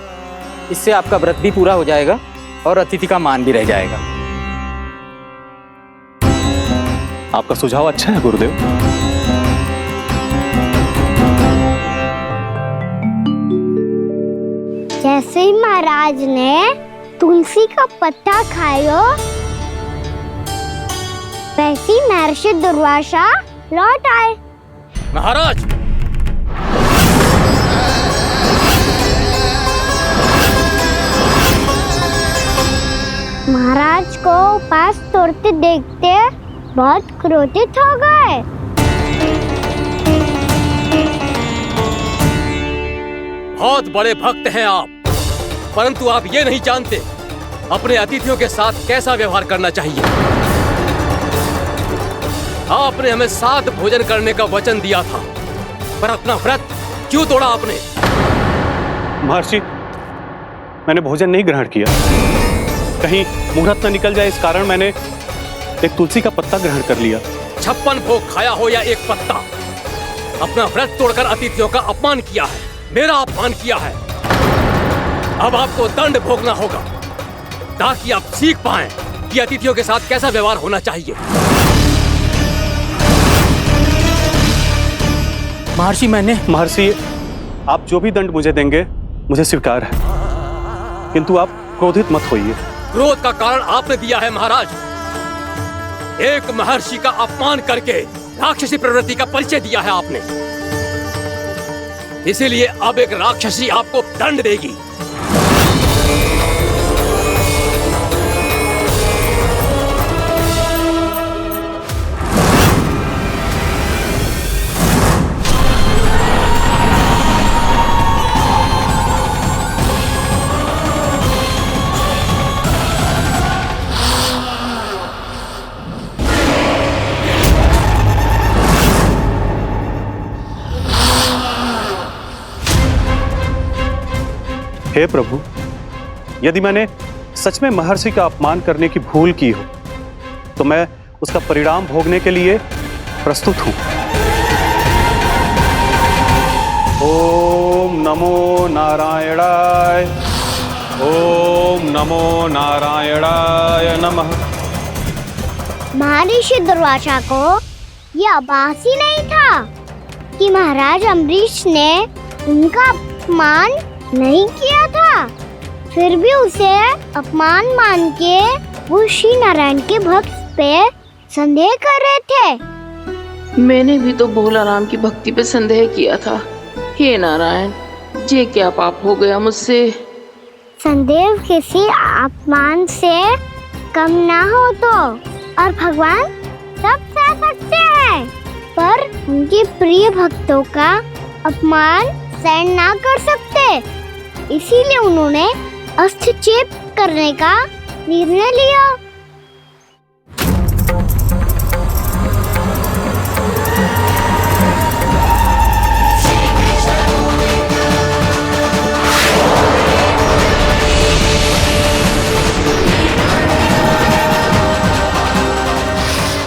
S4: इससे आपका व्रत भी पूरा हो जाएगा और अतिथि का मान भी रह जाएगा।
S13: आपका सुझाव अच्छा है गुरुदेव।
S5: जैसे ही महाराज ने तुलसी का पत्ता खाया, वैसे ही महर्षि दुर्वासा लौट आए।
S14: महाराज,
S5: महाराज को उपास तोड़ते देखते बहुत क्रोधित हो गए।
S14: बहुत बड़े भक्त हैं आप, परंतु आप ये नहीं जानते अपने अतिथियों के साथ कैसा व्यवहार करना चाहिए। आपने हमें साथ भोजन करने का वचन दिया था, पर अपना व्रत क्यों तोड़ा आपने?
S13: महर्षि, मैंने भोजन नहीं ग्रहण किया। कहीं मुहूर्त न निकल जाए इस कारण मैंने एक तुलसी का पत्ता ग्रहण कर लिया।
S14: 56 भोग खाया हो या एक पत्ता, अपना व्रत तोड़कर अतिथियों का अपमान किया है, मेरा अपमान किया है। अब आपको दंड भोगना होगा ताकि आप सीख पाएं कि अतिथियों के साथ कैसा व्यवहार होना चाहिए।
S13: महर्षि, आप जो भी दंड मुझे देंगे मुझे स्वीकार है, किंतु आप क्रोधित मत होइए।
S14: क्रोध का कारण आपने दिया है महाराज। एक महर्षि का अपमान करके राक्षसी प्रवृत्ति का परिचय दिया है आपने। इसीलिए अब एक राक्षसी आपको दंड देगी।
S13: हे प्रभु, यदि मैंने सच में महर्षि का अपमान करने की भूल की हो तो मैं उसका परिणाम भोगने के लिए प्रस्तुत हूं। ओम नमो नारायणाय, ओम नमो नारायणाय नमः।
S5: महर्षि दुर्वासा को यह आभास ही नहीं था कि महाराज अम्बरीश ने उनका अपमान नहीं किया था। फिर भी उसे अपमान मान के वो श्री नारायण के भक्त पे संदेह कर रहे थे।
S15: मैंने भी तो भोला राम की भक्ति पे संदेह किया था। हे नारायण, ये क्या पाप हो गया मुझसे।
S5: संदेह किसी अपमान से कम ना हो तो, और भगवान सब सह सकते हैं, पर उनके प्रिय भक्तों का अपमान सहन ना कर सकते। इसीलिए उन्होंने हस्तक्षेप करने का निर्णय लिया।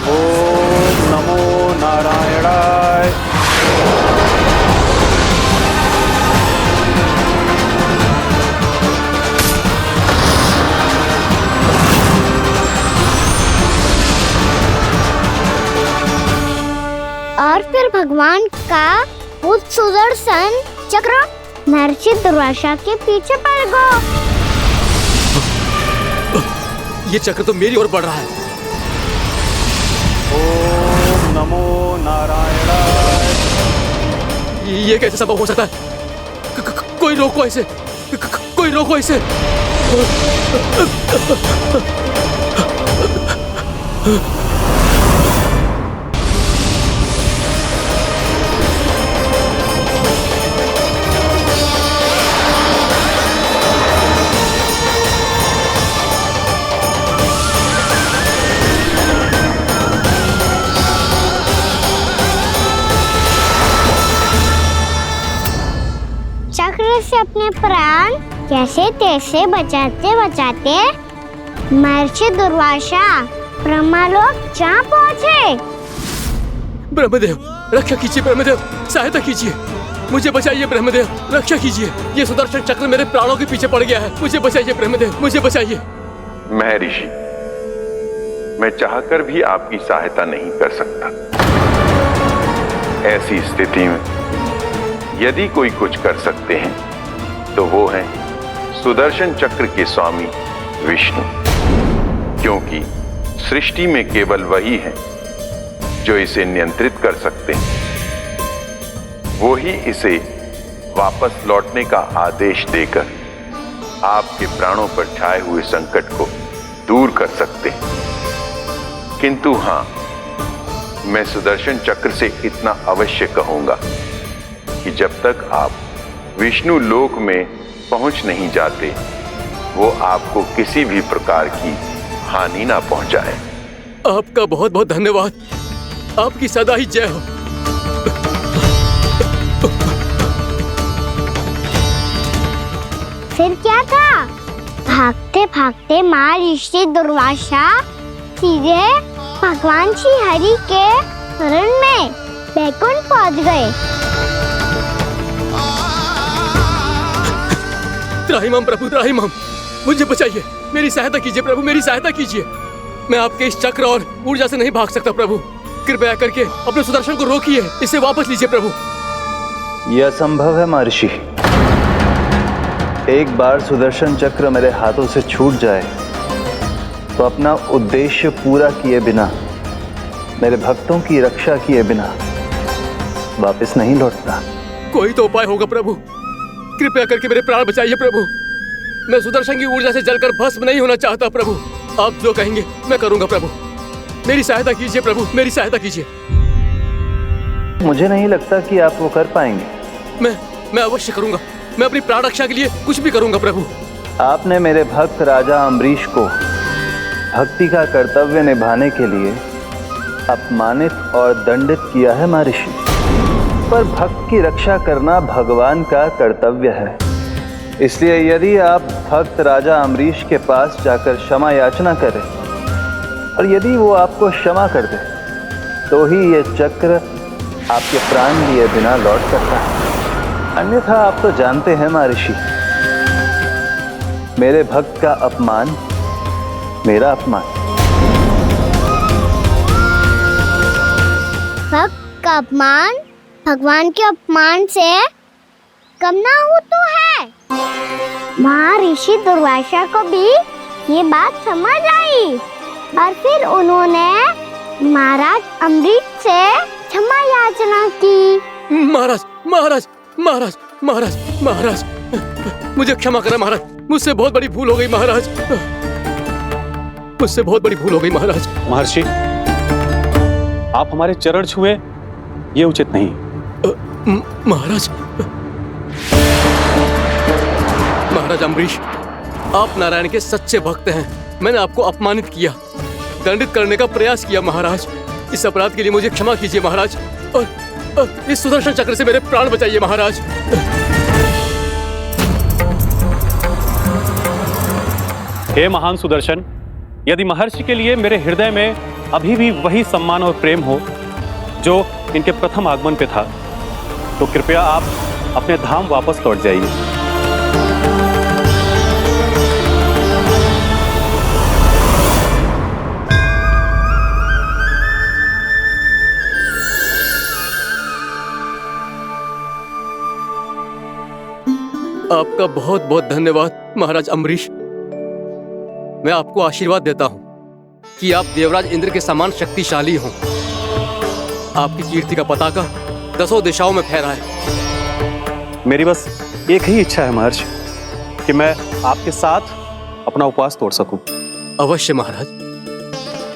S13: ओम नमो नारायणाय।
S5: और फिर भगवान का वो सुदर्शन चक्र महर्षि दुर्वासा के पीछे पड़ गया।
S14: ये चक्र तो मेरी ओर बढ़ रहा है।
S13: ओम नमो नारायणाय।
S14: ये कैसे संभव हो सकता है? कोई रोको इसे, कोई रोको इसे।
S5: चक्र से अपने प्राण कैसे तैसे बचाते बचाते महर्षि दुर्वासा ब्रह्मलोक जा पहुँचे।
S14: ब्रह्मदेव, रक्षा कीजिए ब्रह्मदेव, सहायता कीजिए, मुझे बचाइए ब्रह्मदेव, रक्षा कीजिए। ये सुदर्शन चक्र मेरे प्राणों के पीछे पड़ गया है, मुझे बचाइए ब्रह्मदेव, मुझे बचाइए।
S11: महर्षि, मैं चाहकर भी आपकी सहायता नहीं कर सकता। ऐसी स्थिति में यदि कोई कुछ कर सकते हैं तो वो है सुदर्शन चक्र के स्वामी विष्णु, क्योंकि सृष्टि में केवल वही है जो इसे नियंत्रित कर सकते हैं। वो ही इसे वापस लौटने का आदेश देकर आपके प्राणों पर छाए हुए संकट को दूर कर सकते हैं। किंतु हां, मैं सुदर्शन चक्र से इतना अवश्य कहूंगा कि जब तक आप विष्णु लोक में पहुंच नहीं जाते, वो आपको किसी भी प्रकार की हानि ना पहुंचाए।
S14: आपका बहुत बहुत धन्यवाद, आपकी सदा ही जय हो।
S5: फिर क्या था? भागते भागते महर्षि दुर्वासा सीधे भगवान श्री हरि के शरण में बैकुंठ पहुंच गए।
S14: त्राहिमाम प्रभु, त्राहिमाम, मुझे बचाइए, मेरी सहायता कीजिए प्रभु, मेरी सहायता कीजिए। मैं आपके इस चक्र और ऊर्जा से नहीं भाग सकता प्रभु, कृपया करके अपने सुदर्शन को रोकिए, इसे वापस लीजिए प्रभु।
S16: यह असंभव है महर्षि। एक बार सुदर्शन चक्र मेरे हाथों से छूट जाए तो अपना उद्देश्य पूरा किए बिना, मेरे भक्तों की रक्षा किए बिना वापस नहीं लौटता।
S14: कोई तो उपाय होगा प्रभु, कृपया करके मेरे प्राण बचाइए प्रभु। मैं सुदर्शन की ऊर्जा से जलकर भस्म नहीं होना चाहता प्रभु। आप जो कहेंगे मैं करूंगा प्रभु। मेरी सहायता कीजिए प्रभु, मेरी सहायता कीजिए।
S16: मुझे नहीं लगता कि आप वो कर पाएंगे।
S14: मैं अवश्य करूंगा। मैं अपनी प्राण रक्षा के लिए कुछ भी करूंगा प्रभु।
S16: आपने मेरे भक्त राजा अम्बरीश को भक्ति का कर्तव्य निभाने के लिए अपमानित और दंडित किया है महर्षि, पर भक्त की रक्षा करना भगवान का कर्तव्य है। इसलिए यदि आप भक्त राजा अम्बरीश के पास जाकर क्षमा याचना करें और यदि वो आपको क्षमा कर दे तो ही ये चक्र आपके प्राण लिए बिना लौट सकता है। अन्यथा आप तो जानते हैं महर्षि, मेरे भक्त का अपमान मेरा अपमान।
S5: भक्त का अपमान भगवान के अपमान से कम ना हो तो है। महर्षि दुर्वासा को भी ये बात समझ आई और फिर उन्होंने महाराज अम्बरीश से क्षमा याचना की।
S14: महाराज महाराज महाराज महाराज महाराज मुझे क्षमा करें महाराज, मुझसे बहुत बड़ी भूल हो गई महाराज, मुझसे बहुत बड़ी भूल हो गई महाराज।
S13: महर्षि, आप हमारे चरण छुए ये उचित नहीं।
S14: महाराज महाराज अम्बरीश, आप नारायण के सच्चे भक्त हैं। मैंने आपको अपमानित किया, दंडित करने का प्रयास किया महाराज। इस अपराध के लिए मुझे क्षमा कीजिए महाराज, और इस सुदर्शन चक्र से मेरे प्राण बचाइए महाराज।
S13: हे महान सुदर्शन, यदि महर्षि के लिए मेरे हृदय में अभी भी वही सम्मान और प्रेम हो जो इनके प्रथम आगमन पे था, तो कृपया आप अपने धाम वापस लौट जाइए।
S14: आपका बहुत बहुत धन्यवाद महाराज अम्बरीश। मैं आपको आशीर्वाद देता हूं कि आप देवराज इंद्र के समान शक्तिशाली हों। आपकी कीर्ति का पताका 10 दिशाओं में फहराए।
S13: मेरी बस एक ही इच्छा है महर्षि कि मैं आपके साथ अपना उपवास तोड़ सकूं।
S14: अवश्य महाराज,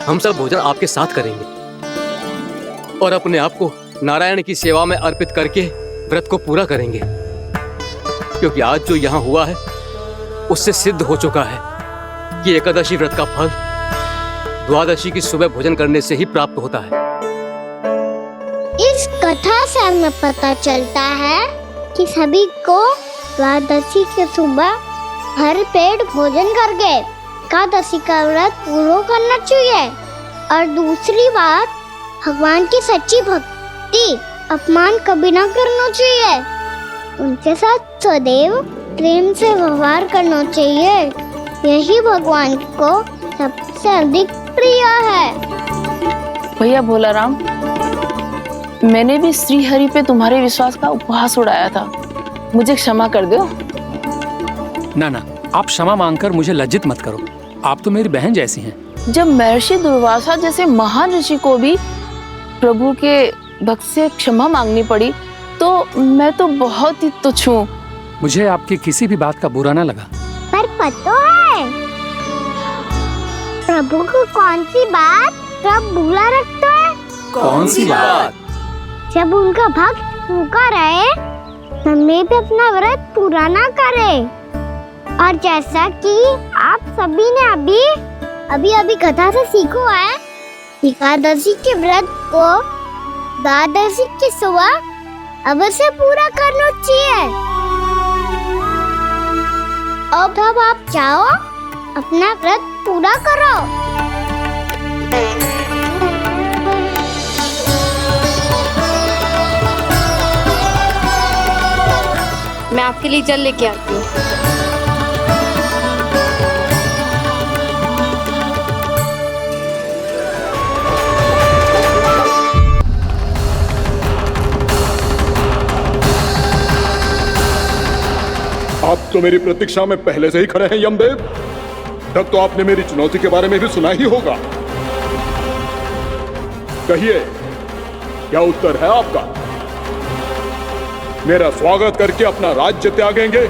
S14: हम सब भोजन आपके साथ करेंगे और अपने आप को नारायण की सेवा में अर्पित करके व्रत को पूरा करेंगे, क्योंकि आज जो यहाँ हुआ है उससे सिद्ध हो चुका है कि एकादशी व्रत का फल द्वादशी की सुबह भोजन करने से ही प्राप्त होता है।
S5: इस कथा से हमें पता चलता है कि सभी को द्वादशी के सुबह भर पेट भोजन करके एकादशी का व्रत पूरा करना चाहिए। और दूसरी बात, भगवान की सच्ची भक्ति अपमान कभी ना करना चाहिए। उनके साथ सदैव प्रेम से व्यवहार करना चाहिए। यही भगवान को सबसे अधिक प्रिय है।
S15: भैया भोलाराम, मैंने भी श्री हरि पे तुम्हारे विश्वास का उपहास उड़ाया था, मुझे क्षमा कर दो।
S12: ना ना, आप क्षमा मांगकर मुझे लज्जित मत करो। आप तो मेरी बहन जैसी हैं।
S15: जब महर्षि दुर्वासा जैसे महान ऋषि को भी प्रभु के भक्त से क्षमा मांगनी पड़ी, तो मैं तो बहुत ही तुच्छ हूँ।
S12: मुझे आपकी किसी भी बात का बुरा ना लगा।
S5: पर पता है प्रभु को कौन सी बात सब भूला रखता है?
S12: कौन सी बात?
S5: जब उनका भक्त भूखा रहे, समय पे अपना व्रत पूरा ना करे। और जैसा कि आप सभी ने अभी कथा से सीखो है, एकादशी के व्रत को द्वादशी की सुबह अवश्य पूरा करना चाहिए। अब आप जाओ, अपना व्रत पूरा करो।
S7: मैं आपके लिए जल लेके आती हूँ।
S3: आप तो मेरी प्रतीक्षा में पहले से ही खड़े हैं यमदेव। तब तो आपने मेरी चुनौती के बारे में भी सुना ही होगा। कहिए, क्या उत्तर है आपका? मेरा स्वागत करके अपना राज्य त्यागेंगे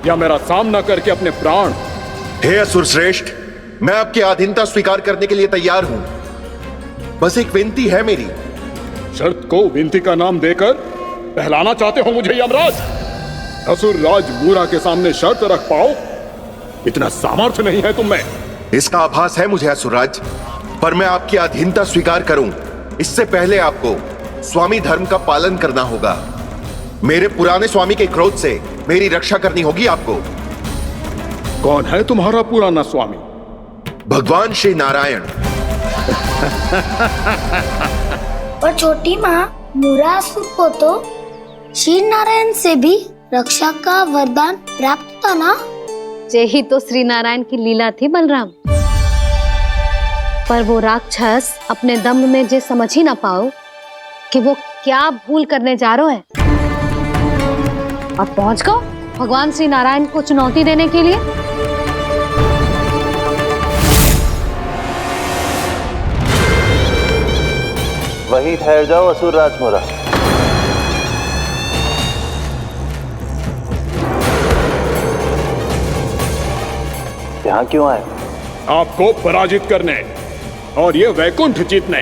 S3: या मेरा सामना करके अपने प्राण?
S2: हे असुर श्रेष्ठ, मैं आपकी अधीनता स्वीकार करने के लिए तैयार हूं। बस एक विनती है मेरी।
S3: शर्त को विनती का नाम देकर पहलाना चाहते हो मुझे यमराज? असुर राज मूरा के सामने शर्त रख पाओ, इतना सामर्थ्य नहीं है तुम में।
S2: इसका आभास है मुझे असुरराज, पर मैं आपकी अधीनता स्वीकार करूं इससे पहले आपको स्वामी धर्म का पालन करना होगा। मेरे पुराने स्वामी के क्रोध से मेरी रक्षा करनी होगी आपको।
S3: कौन है तुम्हारा पुराना स्वामी?
S2: भगवान श्री नारायण।
S5: और छोटी माँ मूरासुर को तो श्री नारायण से भी रक्षा का वरदान प्राप्त था ना?
S1: यही तो श्री नारायण की लीला थी बलराम। पर वो राक्षस अपने दम में जे समझ ही ना पाओ कि वो क्या भूल करने जा रहे है, और पहुंच गो भगवान श्री नारायण को चुनौती देने के लिए।
S16: वहीं ठहर जाओ असुर राज मूरा। यहाँ क्यों आए?
S3: आपको पराजित करने और ये वैकुंठ जीतने,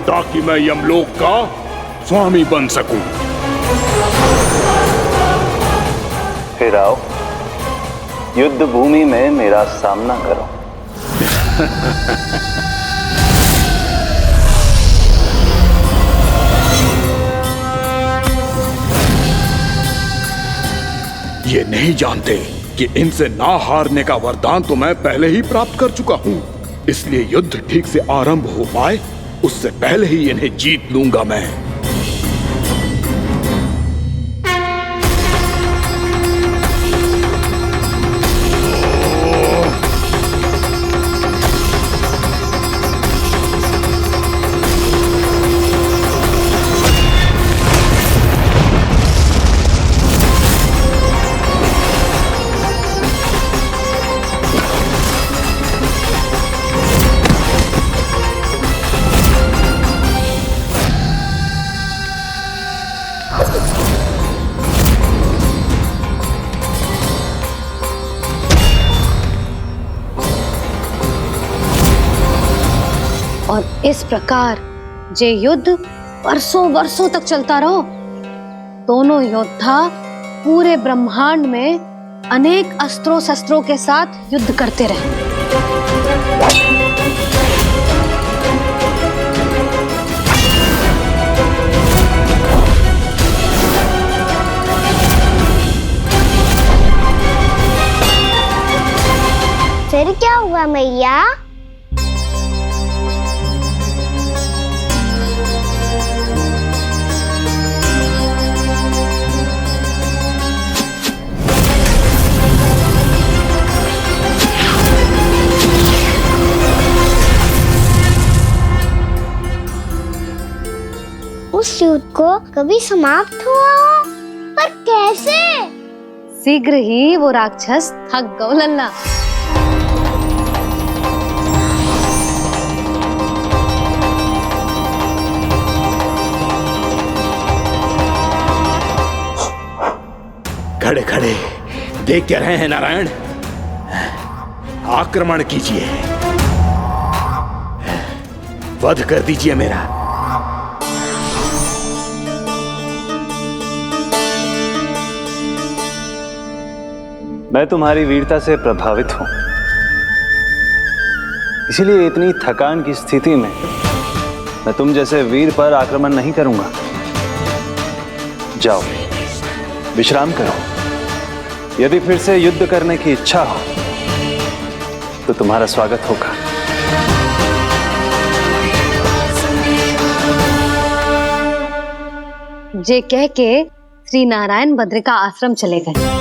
S3: ताकि मैं यमलोक का स्वामी बन सकूं।
S16: फिर आओ, युद्ध भूमि में मेरा सामना करो।
S3: ये नहीं जानते कि इनसे ना हारने का वरदान तो मैं पहले ही प्राप्त कर चुका हूं, इसलिए युद्ध ठीक से आरंभ हो पाए उससे पहले ही इन्हें जीत लूंगा मैं।
S1: और इस प्रकार जे युद्ध वर्षों वर्षों तक चलता रहो। दोनों योद्धा पूरे ब्रह्मांड में अनेक अस्त्रों शस्त्रों के साथ युद्ध करते रहे।
S5: फिर क्या हुआ मैया? उस युद्ध को कभी समाप्त हुआ हो, पर कैसे?
S1: शीघ्र ही वो राक्षस थक गौ लल्ला।
S3: खड़े खड़े देख क्या रहे हैं नारायण? आक्रमण कीजिए, वध कर दीजिए मेरा।
S16: मैं तुम्हारी वीरता से प्रभावित हूं, इसीलिए इतनी थकान की स्थिति में मैं तुम जैसे वीर पर आक्रमण नहीं करूंगा। जाओ विश्राम करो। यदि फिर से युद्ध करने की इच्छा हो तो तुम्हारा स्वागत होगा।
S1: जे कह के श्री नारायण बद्रिका आश्रम चले गए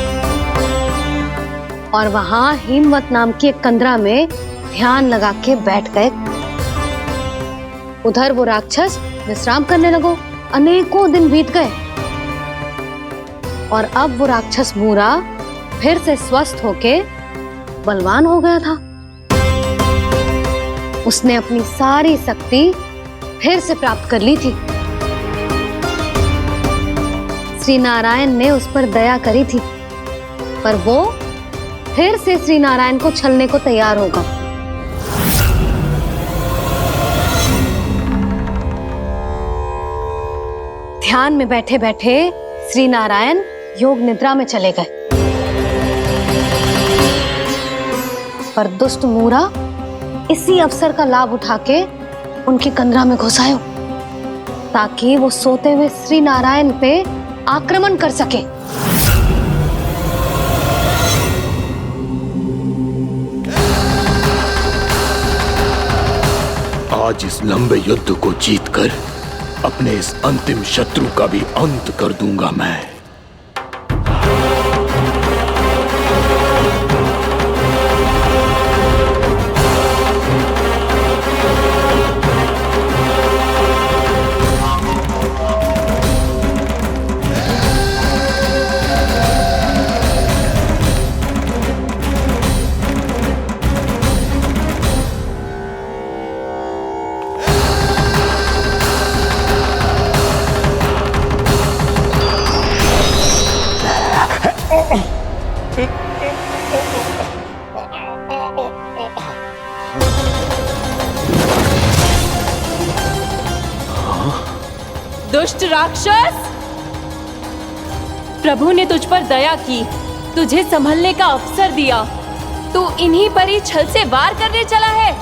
S1: और वहां हिमवत नाम की एक कंदरा में ध्यान लगा के बैठ गए। उधर वो राक्षस विश्राम करने लगो। अनेकों दिन बीत गए और अब वो राक्षस मूरा फिर से स्वस्थ होके बलवान हो गया था। उसने अपनी सारी शक्ति फिर से प्राप्त कर ली थी। श्री नारायण ने उस पर दया करी थी, पर वो फिर से श्री नारायण को छलने को तैयार होगा। ध्यान में बैठे बैठे श्री नारायण योग निद्रा में चले गए, पर दुष्ट मूरा इसी अवसर का लाभ उठा के उनकी कंदरा में घुस आयो, ताकि वो सोते हुए श्री नारायण पे आक्रमण कर सके।
S17: आज इस लंबे युद्ध को जीतकर अपने इस अंतिम शत्रु का भी अंत कर दूंगा मैं।
S7: दुष्ट राक्षस, प्रभु ने तुझ पर दया की, तुझे संभलने का अवसर दिया। तू इन्हीं पर ही छल से वार करने चला है।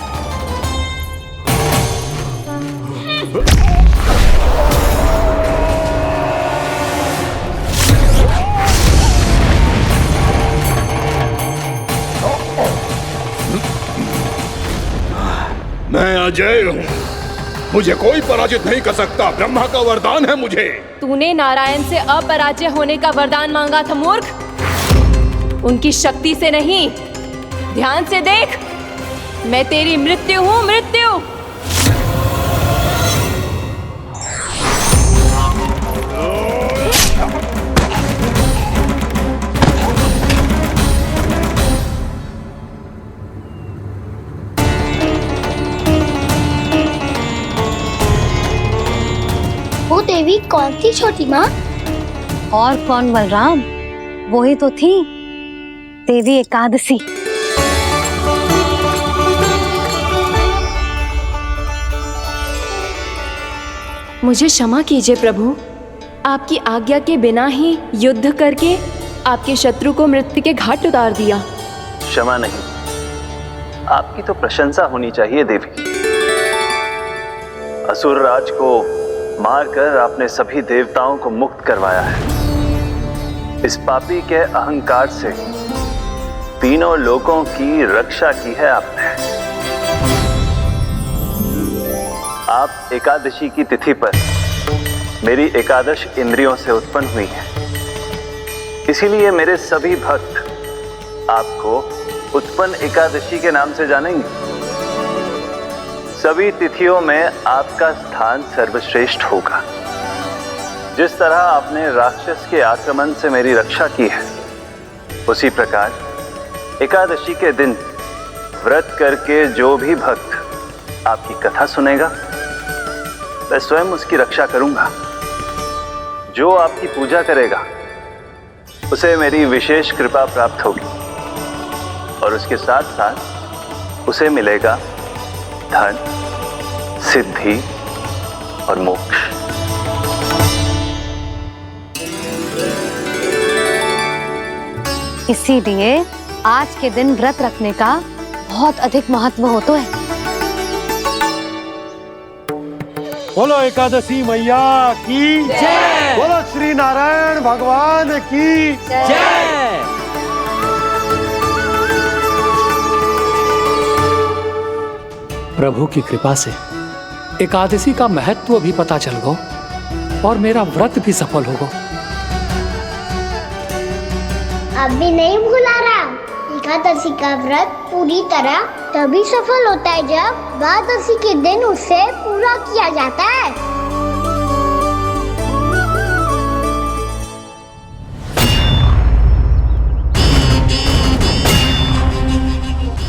S17: मैं अजय हूँ, मुझे कोई पराजित नहीं कर सकता। ब्रह्मा का वरदान है मुझे।
S7: तूने नारायण से अपराजय होने का वरदान मांगा था मूर्ख, उनकी शक्ति से नहीं। ध्यान से देख, मैं तेरी मृत्यु हूँ, मृत्यु।
S5: वो देवी कौन थी छोटी माँ?
S1: और कौन बलराम, वो ही तो थी देवी एकादशी।
S7: मुझे क्षमा कीजिए प्रभु, आपकी आज्ञा के बिना ही युद्ध करके आपके शत्रु को मृत्यु के घाट उतार दिया।
S16: क्षमा नहीं, आपकी तो प्रशंसा होनी चाहिए देवी। असुर राज को मारकर आपने सभी देवताओं को मुक्त करवाया है। इस पापी के अहंकार से तीनों लोकों की रक्षा की है आपने। आप एकादशी की तिथि पर मेरी एकादश इंद्रियों से उत्पन्न हुई हैं। इसीलिए मेरे सभी भक्त आपको उत्पन्न एकादशी के नाम से जानेंगे। सभी तिथियों में आपका स्थान सर्वश्रेष्ठ होगा। जिस तरह आपने राक्षस के आक्रमण से मेरी रक्षा की है, उसी प्रकार एकादशी के दिन व्रत करके जो भी भक्त आपकी कथा सुनेगा, मैं स्वयं उसकी रक्षा करूंगा। जो आपकी पूजा करेगा उसे मेरी विशेष कृपा प्राप्त होगी और उसके साथ साथ उसे मिलेगा धन, सिद्धि और मोक्ष।
S1: इसीलिए आज के दिन व्रत रखने का बहुत अधिक महत्व होता है।
S8: बोलो एकादशी मैया की जय। बोलो श्री नारायण भगवान की जय।
S12: प्रभु की कृपा से एकादशी का महत्व भी पता चल गो और मेरा व्रत भी सफल हो गो।
S5: अब भी नहीं भूला रहा, एकादशी का व्रत पूरी तरह तभी सफल होता है जब द्वादशी के दिन उसे पूरा किया जाता है।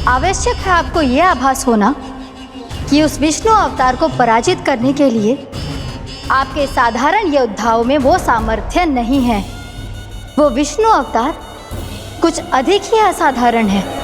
S10: आवश्यक है आपको यह आभास होना कि उस विष्णु अवतार को पराजित करने के लिए आपके साधारण योद्धाओं में वो सामर्थ्य नहीं है। वो विष्णु अवतार कुछ अधिक ही असाधारण है।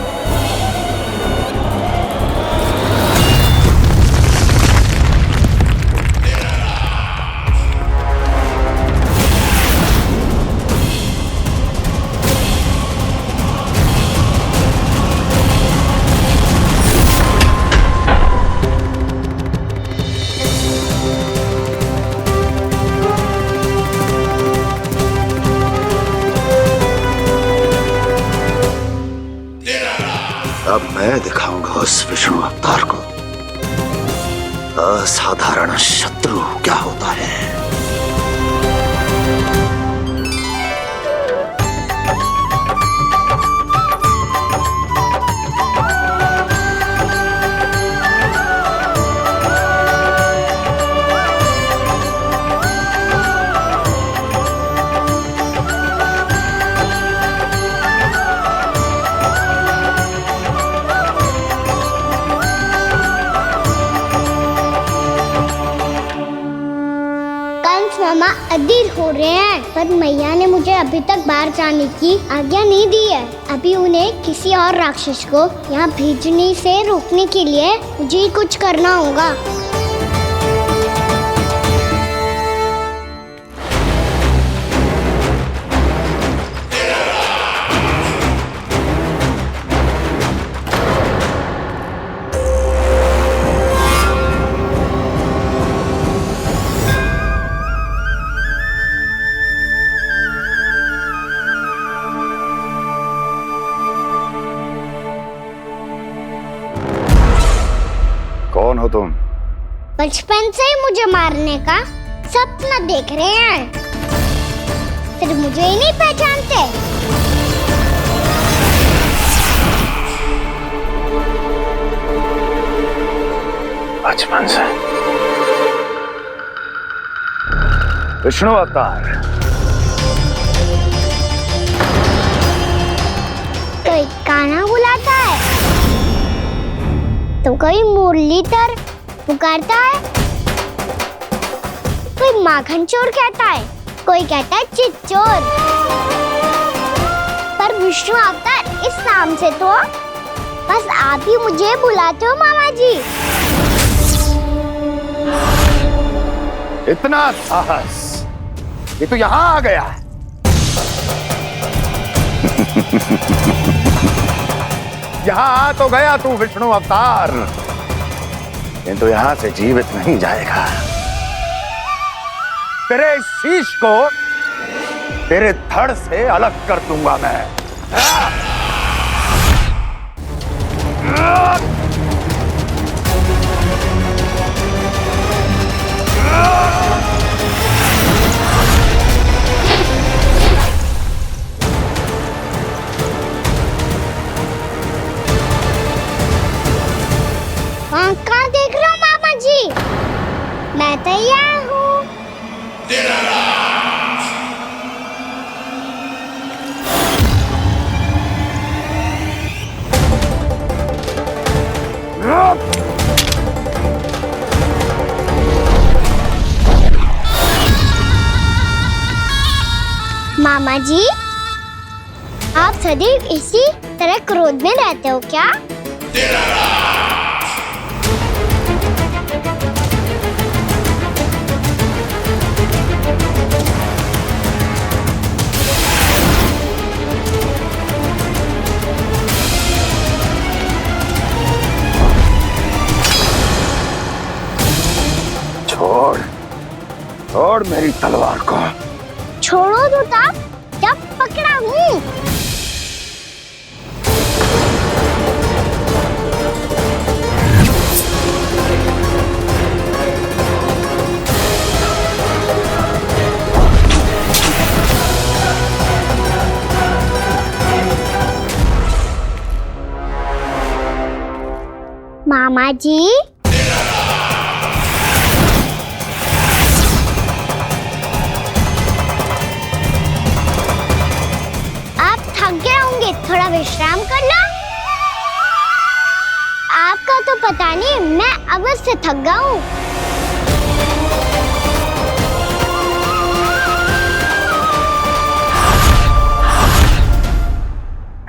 S18: अब मैं दिखाऊंगा उस विष्णु अवतार को असाधारण शत्रु क्या होता है।
S5: मामा अधीर हो रहे हैं, पर मैया ने मुझे अभी तक बाहर जाने की आज्ञा नहीं दी है। अभी उन्हें किसी और राक्षस को यहाँ भेजने से रोकने के लिए मुझे ही कुछ करना होगा।
S11: कौन हो तुम?
S5: बचपन से ही मुझे मारने का सपना देख रहे हैं, फिर मुझे ही नहीं पहचानते।
S11: बचपन से विष्णु अवतार।
S5: कोई कान्हा बुलाता है तो कोई मुरलीधर पुकारता है, कोई माखन चोर कहता है, कोई कहता है चिच्चोर। पर विष्णु अवतार इस नाम से तो बस आप ही मुझे बुलाते हो मामा जी।
S11: इतना साहस, ये तो यहाँ आ गया है। यहाँ आ तो गया तू विष्णु अवतार, किंतु यहाँ से जीवित नहीं जाएगा। तेरे इस शीश को तेरे धड़ से अलग कर दूंगा मैं।
S5: कहाँ देख रहे हो मामा जी? मैं तैयार हूँ। मामा जी, आप सदैव इसी तरह क्रोध में रहते हो क्या?
S11: छोड़, छोड़ मेरी तलवार को।
S5: छोड़ो तो तब जब पकड़ा हूँ। मामा जी, थोड़ा विश्राम कर लो। आपका का तो पता नहीं, मैं अवश्य से थक गया हूँ।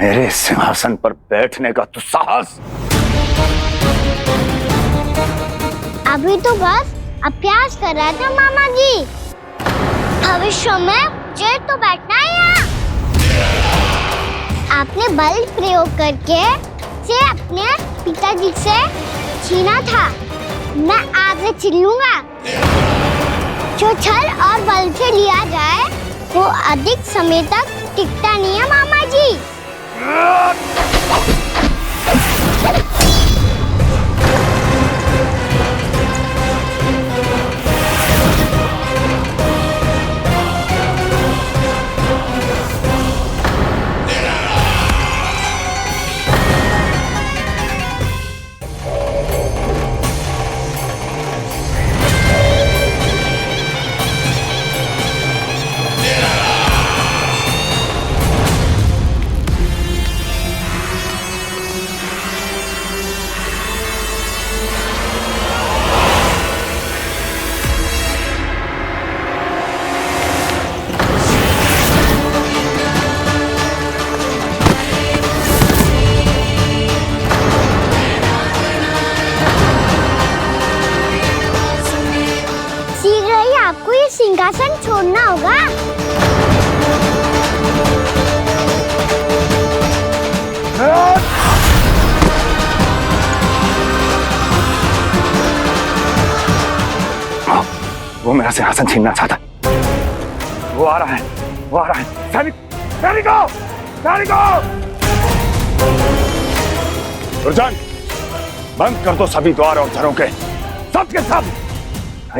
S11: मेरे सिंहासन पर बैठने का तो साहस।
S5: अभी तो बस अभ्यास कर रहा था मामा जी। भविष्य में मुझे तो बैठना है यहाँ। आपने बल प्रयोग करके से अपने पिताजी से छीना था, मैं आज से छीन लूंगा। जो छल और बल से लिया जाए वो अधिक समय तक टिकता नहीं है मामा जी। सिंहासन छोड़ना होगा।
S11: वो मेरा सिंहासन छीनना चाहता। वो आ रहा है, वो आ रहा है। सैनिकों! दुर्जन, बंद कर दो सभी द्वार और झरोखे, सब के सब।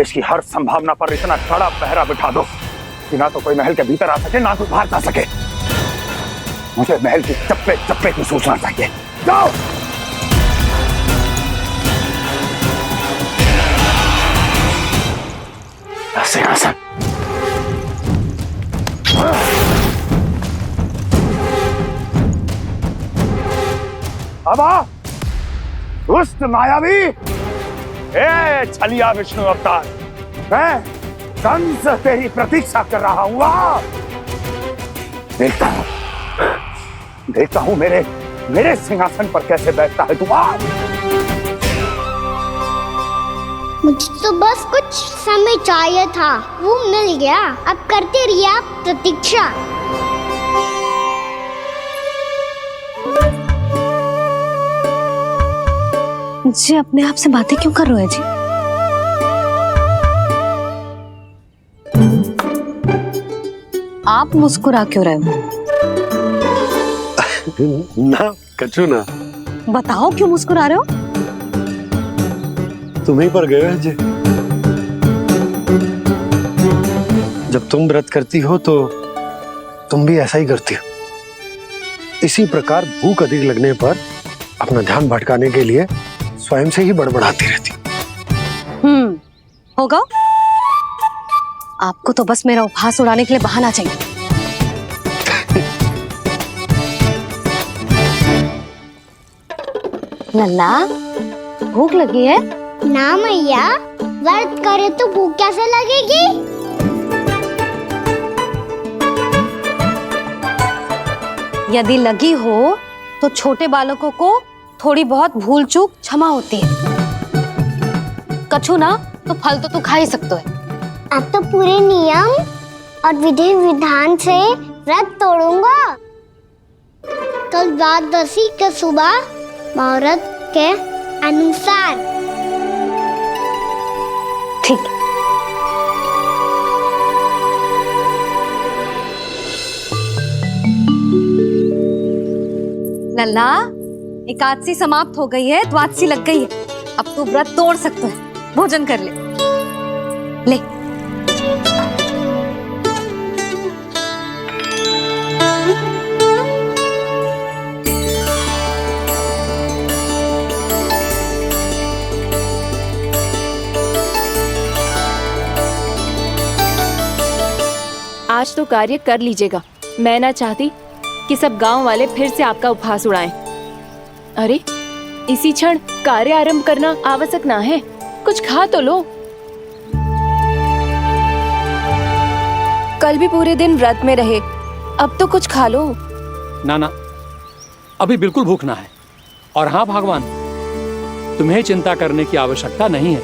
S11: इसकी हर संभावना पर इतना कड़ा पहरा बिठा दो कि ना तो कोई महल के भीतर आ सके, ना कोई बाहर जा सके। मुझे महल की चप्पे चप्पे की सूचना चाहिए। जाओ। सिंहासन। अब आ, दुष्ट मायावी, ए छलिया विष्णु अवतार, मैं कंस तेरी प्रतीक्षा कर रहा हूँ। देखता हूँ मेरे सिंहासन पर कैसे बैठता है तू।
S5: मुझे तो बस कुछ समय चाहिए था, वो मिल गया। अब करते रहिए आप प्रतीक्षा।
S1: जी अपने आप से बातें क्यों कर रहे हो जी? आप मुस्कुरा क्यों रहे हो?
S8: ना कछु ना।
S1: बताओ क्यों मुस्कुरा रहे हो?
S8: तुम ही पर गए हैं जी। जब तुम व्रत करती हो तो तुम भी ऐसा ही करती हो। इसी प्रकार भूख अधिक लगने पर अपना ध्यान भटकाने के लिए स्वयं से ही बड़बड़ाती रहती।
S1: होगा। आपको तो बस मेरा उपहास उड़ाने के लिए बहाना चाहिए। लल्ला, भूख लगी है?
S5: ना मैया, व्रत करे तो भूख कैसे लगेगी?
S1: यदि लगी हो तो छोटे बालकों को थोड़ी बहुत भूल चूक क्षमा होती है। कछु ना तो फल तो तू खा ही सकते है।
S5: अब तो पूरे नियम और विधि विधान से व्रत तोड़ूंगा। कल द्वादशी के सुबह मुहूर्त के अनुसार।
S1: ठीक। लल्ला, एकादशी समाप्त हो गई है, द्वादशी लग गई है। अब तू व्रत तोड़ सकते है। भोजन कर ले। ले।
S7: आज तो कार्य कर लीजिएगा। मैं ना चाहती कि सब गांव वाले फिर से आपका उपहास उड़ाएं। अरे, इसी क्षण कार्य आरंभ करना आवश्यक ना है। कुछ खा तो लो। कल भी पूरे दिन व्रत में रहे, अब तो कुछ खा लो।
S12: ना, अभी बिल्कुल भूख ना है। और हाँ भगवान, तुम्हें चिंता करने की आवश्यकता नहीं है।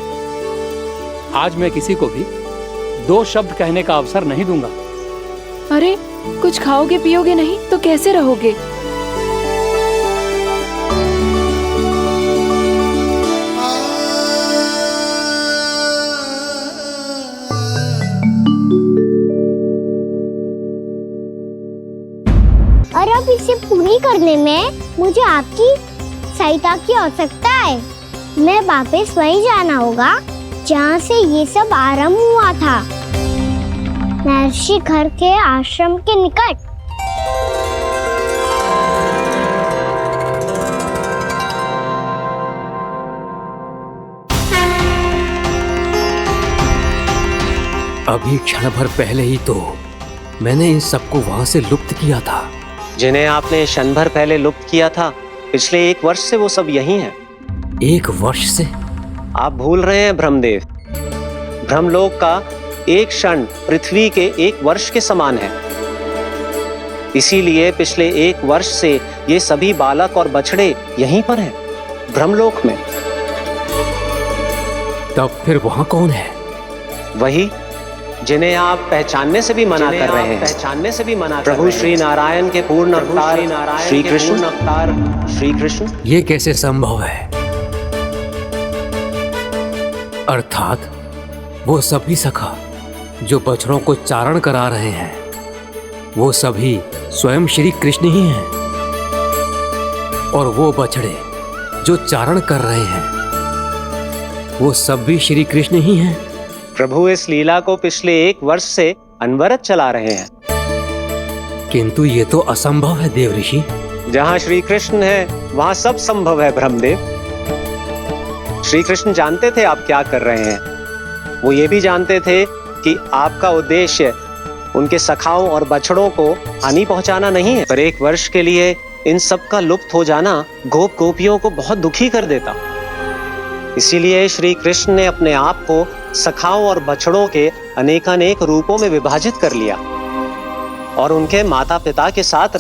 S12: आज मैं किसी को भी 2 शब्द कहने का अवसर नहीं दूंगा।
S7: अरे कुछ खाओगे पियोगे नहीं तो कैसे रहोगे?
S5: और अब इसे पूरी करने में मुझे आपकी सहायता की आवश्यकता है। मैं वापस वहीं जाना होगा जहाँ से ये सब आरंभ हुआ था, महर्षि घर के आश्रम के निकट।
S14: अभी क्षण भर पहले ही तो मैंने इन सबको वहां से लुप्त किया था।
S19: जिन्हें आपने क्षण भर पहले लुप्त किया था, पिछले 1 वर्ष से वो सब यहीं हैं।
S14: 1 वर्ष से?
S19: आप भूल रहे हैं ब्रह्मदेव। ब्रह्मलोक का एक क्षण पृथ्वी के 1 वर्ष के समान है। इसीलिए पिछले 1 वर्ष से ये सभी बालक और बछड़े यहीं पर हैं, ब्रह्मलोक में।
S14: तब फिर वहां कौन है?
S19: वही जिन्हें आप पहचानने से भी मना कर रहे हैं। प्रभु श्री नारायण के पूर्ण अवतार श्री कृष्ण।
S14: ये कैसे संभव है? अर्थात वो सभी सखा जो बछड़ों को चारण करा रहे हैं, वो सभी स्वयं श्री कृष्ण ही हैं। और वो बछड़े जो चारण कर रहे हैं, वो सब भी श्री कृष्ण ही हैं।
S19: प्रभु इस लीला को पिछले 1 वर्ष से अनवरत चला रहे हैं।
S14: किंतु ये तो असंभव है देव ऋषि।
S19: जहाँ श्री कृष्ण है वहाँ सब संभव है ब्रह्मदेव। श्री कृष्ण जानते थे आप क्या कर रहे हैं। वो ये भी जानते थे कि आपका उद्देश्य उनके सखाओं और बछड़ों को हानि पहुंचाना नहीं है। पर 1 वर्ष के लिए इन सब का लुप्त हो जाना गोप गोपियों को बहुत दुखी कर देता। इसीलिए श्री कृष्ण ने अपने आप को सखाओं और बछड़ों के अनेकानेक रूपों में विभाजित कर लिया और उनके माता पिता के साथ